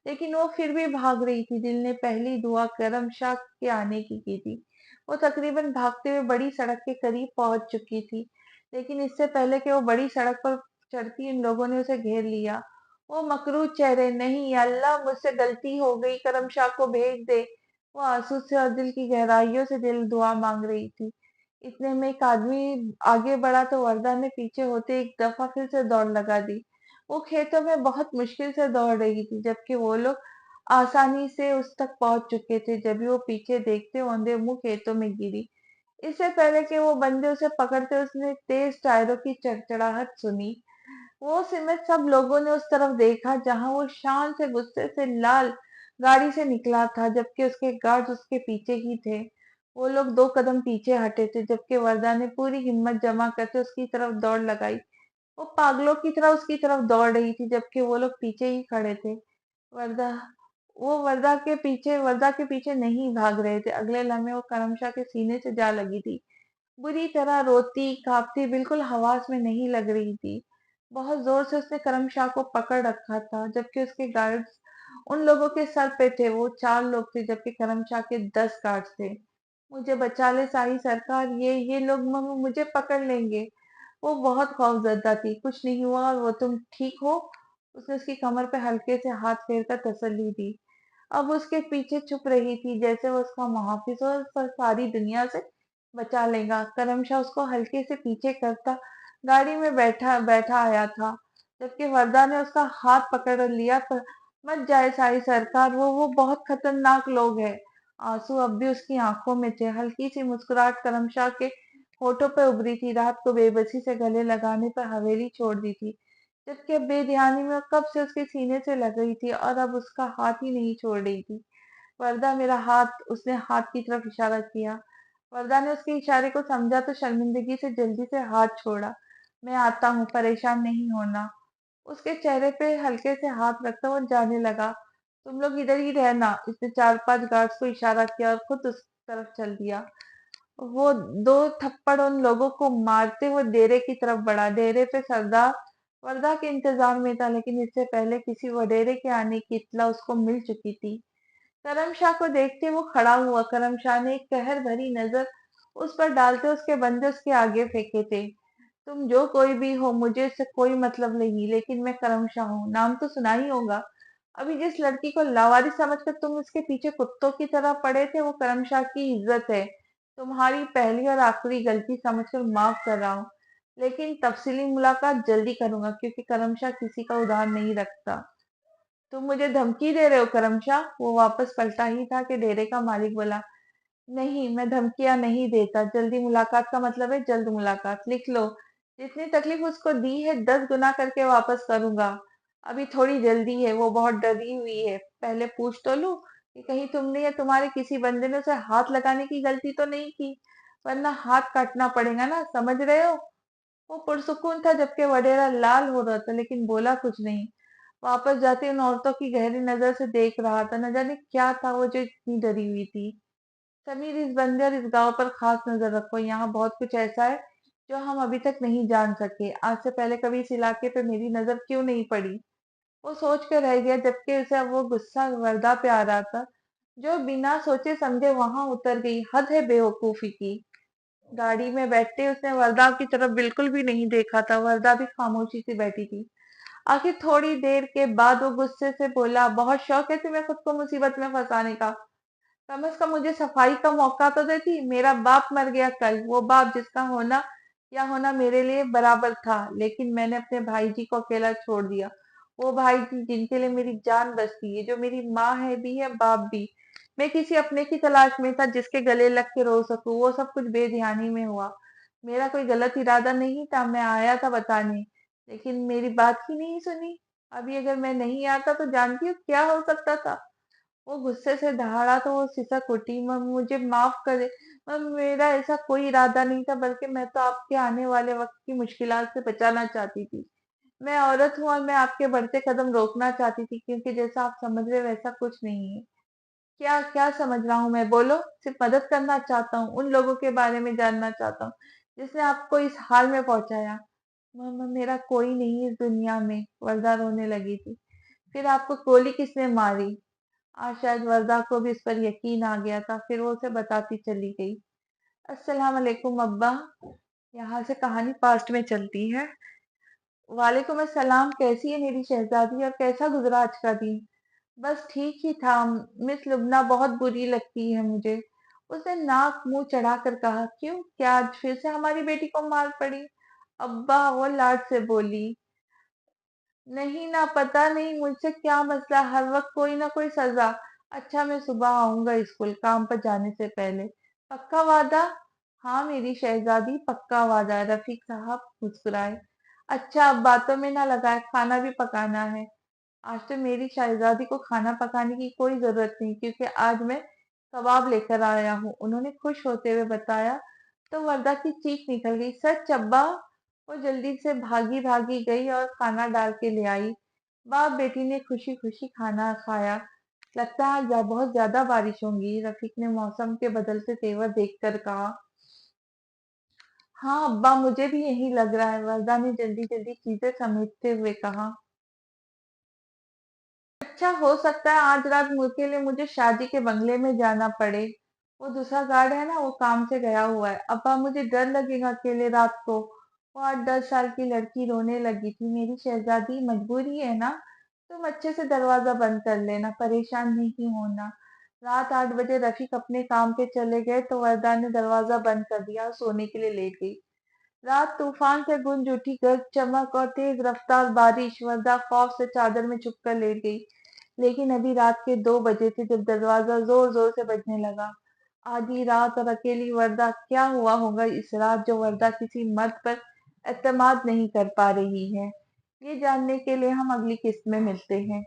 लेकिन वो फिर भी भाग रही थी। दिल ने पहली दुआ करम शाह के आने की थी। वो तकरीबन भागते हुए बड़ी सड़क के करीब पहुंच चुकी थी, लेकिन इससे पहले कि वो बड़ी सड़क पर चढ़ती इन लोगों ने उसे घेर लिया। वो मकरूज चेहरे, नहीं अल्लाह मुझसे गलती हो गई, करम शाह को भेज दे। वो आंसू से और दिल की गहराइयों से दिल दुआ मांग रही थी। इतने में एक आदमी आगे बढ़ा तो वरदा ने पीछे होते एक दफा फिर से दौड़ लगा दी। वो खेतों में बहुत मुश्किल से दौड़ रही थी, जबकि वो लोग आसानी से उस तक पहुंच चुके थे। जब भी वो पीछे देखते औंधे मुंह खेतों में गिरी। इससे पहले कि वो बंदे उसे पकड़ते उसने तेज टायरों की चड़चड़ाहट सुनी। वो समेत सब लोगों ने उस तरफ देखा जहां वो शान से गुस्से से लाल गाड़ी से निकला था, जबकि उसके गार्ड्स उसके पीछे ही थे। वो लोग 2 कदम पीछे हटे थे, जबकि वरदा ने पूरी हिम्मत जमा करके उसकी तरफ दौड़ लगाई। वो पागलों की तरह उसकी तरफ दौड़ रही थी, जबकि वो लोग पीछे ही खड़े थे। वरदा वो वरदा के पीछे नहीं भाग रहे थे। अगले लम्हे वो करमशा के सीने से जा लगी थी। बुरी तरह रोती, कांपती, बिल्कुल हवास में नहीं लग रही थी। बहुत जोर से उसने करमशाह को पकड़ रखा था, जबकि उसके गार्ड्स उन लोगों के सर पे थे। वो 4 लोग थे, जबकि करमशाह के 10 गार्ड्स थे। मुझे बचा ले शाही सरकार, ये लोग मुझे पकड़ लेंगे। वो बहुत खौफजदा थी। कुछ नहीं हुआ और वो तुम ठीक हो? उसने उसकी कमर पे हल्के से हाथ फेर कर तसल्ली दी। अब उसके पीछे छुप रही थी जैसे वो उसका मुहाफिज हो और सारी दुनिया से बचा लेगा। करमशाह उसको हल्के से पीछे करता गाड़ी में बैठा बैठा आया था, जबकि वरदा ने उसका हाथ पकड़ लिया। पर मत जाए सारी सरकार, वो बहुत खतरनाक लोग हैं। आंसू अब भी उसकी आंखों में थे। हल्की सी मुस्कुराहट करमशाह के होठों पर उभरी थी। रात को बेबसी से गले लगाने पर हवेली छोड़ दी थी, जबकि अब बेध्यानी में वो कब से उसके सीने से लग गई थी और अब उसका हाथ ही नहीं छोड़ रही थी। वरदा मेरा हाथ, उसने हाथ की तरफ इशारा किया। वरदा ने उसके इशारे को समझा तो शर्मिंदगी से जल्दी से हाथ छोड़ा। मैं आता हूँ, परेशान नहीं होना। उसके चेहरे पे हल्के से हाथ रखता वो जाने लगा। तुम लोग इधर ही रहना, इसने 4-5 गार्ड्स को इशारा किया और खुद उस तरफ चल दिया। वो 2 थप्पड़ उन लोगों को मारते हुए डेरे की तरफ बढ़ा। डेरे पे सरदार वरदा के इंतजार में था, लेकिन इससे पहले किसी वडेरे के आने की इत्तला उसको मिल चुकी थी। करमशाह को देखते वो खड़ा हुआ। करमशाह ने एक कहर भरी नजर उस पर डालते उसके बंदे उसके आगे फेंके थे। तुम जो कोई भी हो, मुझे इससे कोई मतलब नहीं, लेकिन मैं करमशाह हूँ, नाम तो सुना ही होगा। अभी जिस लड़की को लावारिस समझकर तुम उसके पीछे कुत्तों की तरह पड़े थे, वो करमशाह की इज्जत है। तुम्हारी पहली और आखिरी गलती समझकर माफ कर रहा हूँ, लेकिन तफसीली मुलाकात जल्दी करूंगा क्योंकि करमशाह किसी का उधार नहीं रखता। तुम मुझे धमकी दे रहे हो करमशाह? वो वापस पलटा ही था कि डेरे का मालिक बोला, नहीं, मैं धमकियां नहीं देता। जल्दी मुलाकात का मतलब है जल्द मुलाकात। लिख लो, जितनी तकलीफ उसको दी है 10 गुना करके वापस करूंगा। अभी थोड़ी जल्दी है, वो बहुत डरी हुई है। पहले पूछ तो लूं कि कहीं तुमने या तुम्हारे किसी बंदे ने उसे हाथ लगाने की गलती तो नहीं की, वरना हाथ काटना पड़ेगा ना, समझ रहे हो? वो पुरसुकून था जबकि वडेरा लाल हो रहा था, लेकिन बोला कुछ नहीं। वापस जाते उन औरतों की गहरी नजर से देख रहा था, न जाने क्या था वो जो इतनी डरी हुई थी। समीर, इस बंदे और इस गांव पर खास नजर रखो। यहाँ बहुत कुछ ऐसा है जो हम अभी तक नहीं जान सके। आज से पहले कभी इस इलाके पे मेरी नजर क्यों नहीं पड़ी? वो सोच कर रह गया, जबकि उसे अब वो गुस्सा वर्दा पे आ रहा था, जो बिना सोचे समझे वहां उतर गई। हद है बेवकूफी की। गाड़ी में बैठते उसने वरदा की तरफ बिल्कुल भी नहीं देखा था। वरदा भी खामोशी से बैठी थी। आखिर थोड़ी देर के बाद वो गुस्से से बोला, बहुत शौक है तुम्हें खुद को मुसीबत में फंसाने का। कम से कम मुझे सफाई का मौका तो देती। मेरा बाप मर गया कल, वो बाप जिसका होना या होना मेरे लिए बराबर था, लेकिन मैंने अपने भाई जी को अकेला छोड़ दिया। वो भाई जी जिनके लिए मेरी जान बसती है, जो मेरी माँ है भी है, बाप भी। मैं किसी अपने की तलाश में था जिसके गले लग के रो सकूं। वो सब कुछ बेध्यानी में हुआ। मेरा कोई गलत इरादा नहीं था, मैं आया था बताने, लेकिन मेरी बात ही नहीं सुनी। अभी अगर मैं नहीं आता तो जानती हो क्या हो सकता था? वो गुस्से से दहाड़ा तो वो सिसक उठी। मुझे माफ कर दे। मेरा ऐसा कोई इरादा नहीं था, बल्कि मैं तो आपके आने वाले वक्त की मुश्किलात से बचाना चाहती थी। मैं औरत हूँ और मैं आपके बढ़ते कदम रोकना चाहती थी, क्योंकि जैसा आप समझ रहे वैसा कुछ नहीं है। क्या क्या समझ रहा हूँ मैं? बोलो। सिर्फ मदद करना चाहता हूँ, उन लोगों के बारे में जानना चाहता हूँ जिसने आपको इस हाल में पहुंचाया। मेरा कोई नहीं इस दुनिया में। वरदा रोने लगी थी। फिर आपको गोली किसने मारी? आज शायद वरदा को भी इस पर यकीन आ गया था। फिर वो उसे बताती चली गई। अस्सलाम वालेकुम अब्बा। यहाँ से कहानी पास्ट में चलती है। वालेकुम अस्सलाम। कैसी है मेरी शहजादी, और कैसा गुजरा आज का दिन? बस ठीक ही था। मिस लुबना बहुत बुरी लगती है मुझे। उसने नाक मुंह चढ़ाकर कहा, क्यों, क्या आज फिर से हमारी बेटी को मार पड़ी? अब्बा, वो लाड से बोली। नहीं ना, पता नहीं मुझसे क्या मसला, हर वक्त कोई ना कोई सजा। अच्छा, मैं सुबह आऊंगा स्कूल काम पर जाने से पहले। पक्का वादा? हाँ मेरी शहजादी, पक्का वादा। रफीक साहब मुस्कुराए। अच्छा, अब बातों में ना लगाए, खाना भी पकाना है। आज तो मेरी शहजादी को खाना पकाने की कोई जरूरत नहीं, क्योंकि आज मैं कबाब लेकर आया हूँ, उन्होंने खुश होते हुए बताया। तो वरदा की चीख निकल गई, सच अब्बा? वो जल्दी से भागी भागी गई और खाना डाल के ले आई। बाप बेटी ने खुशी खुशी खाना खाया। लगता है आज बहुत ज्यादा बारिश होगी, रफीक ने मौसम के बदलते तेवर देखकर कहा। हाँ अब्बा, मुझे भी यही लग रहा है, वरदा ने जल्दी जल्दी चीजें समेटते हुए कहा। अच्छा, हो सकता है आज रात के लिए मुझे शादी के बंगले में जाना पड़े। वो दूसरा गार्ड है ना, वो काम से गया हुआ है। अब्बा, मुझे डर लगेगा अकेले रात को। वो 8-10 साल की लड़की रोने लगी थी। मेरी शहजादी, मजबूरी है ना। तुम अच्छे से दरवाजा बंद कर लेना, परेशान नहीं होना। रात 8 बजे रफीक अपने काम पे चले गए तो वरदा ने दरवाजा बंद कर दिया और सोने के लिए लेट गई। रात तूफान से गूंज उठी, गरज चमक और तेज रफ्तार बारिश। वरदा खौफ से चादर में छुपकर लेट गई। लेकिन अभी रात के 2 बजे थे जब दरवाजा जोर जोर से बजने लगा। आधी रात और अकेली वरदा, क्या हुआ होगा इस रात जो वरदा किसी मर्द पर एतमाद नहीं कर पा रही है? ये जानने के लिए हम अगली किस्त में मिलते हैं।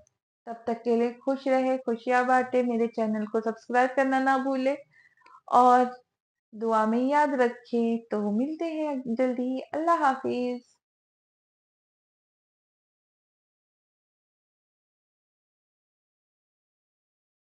तब तक के लिए खुश रहे, खुशियां बांटे। मेरे चैनल को सब्सक्राइब करना ना भूले, और दुआ में याद रखें। तो मिलते हैं जल्दी ही। अल्लाह हाफिज।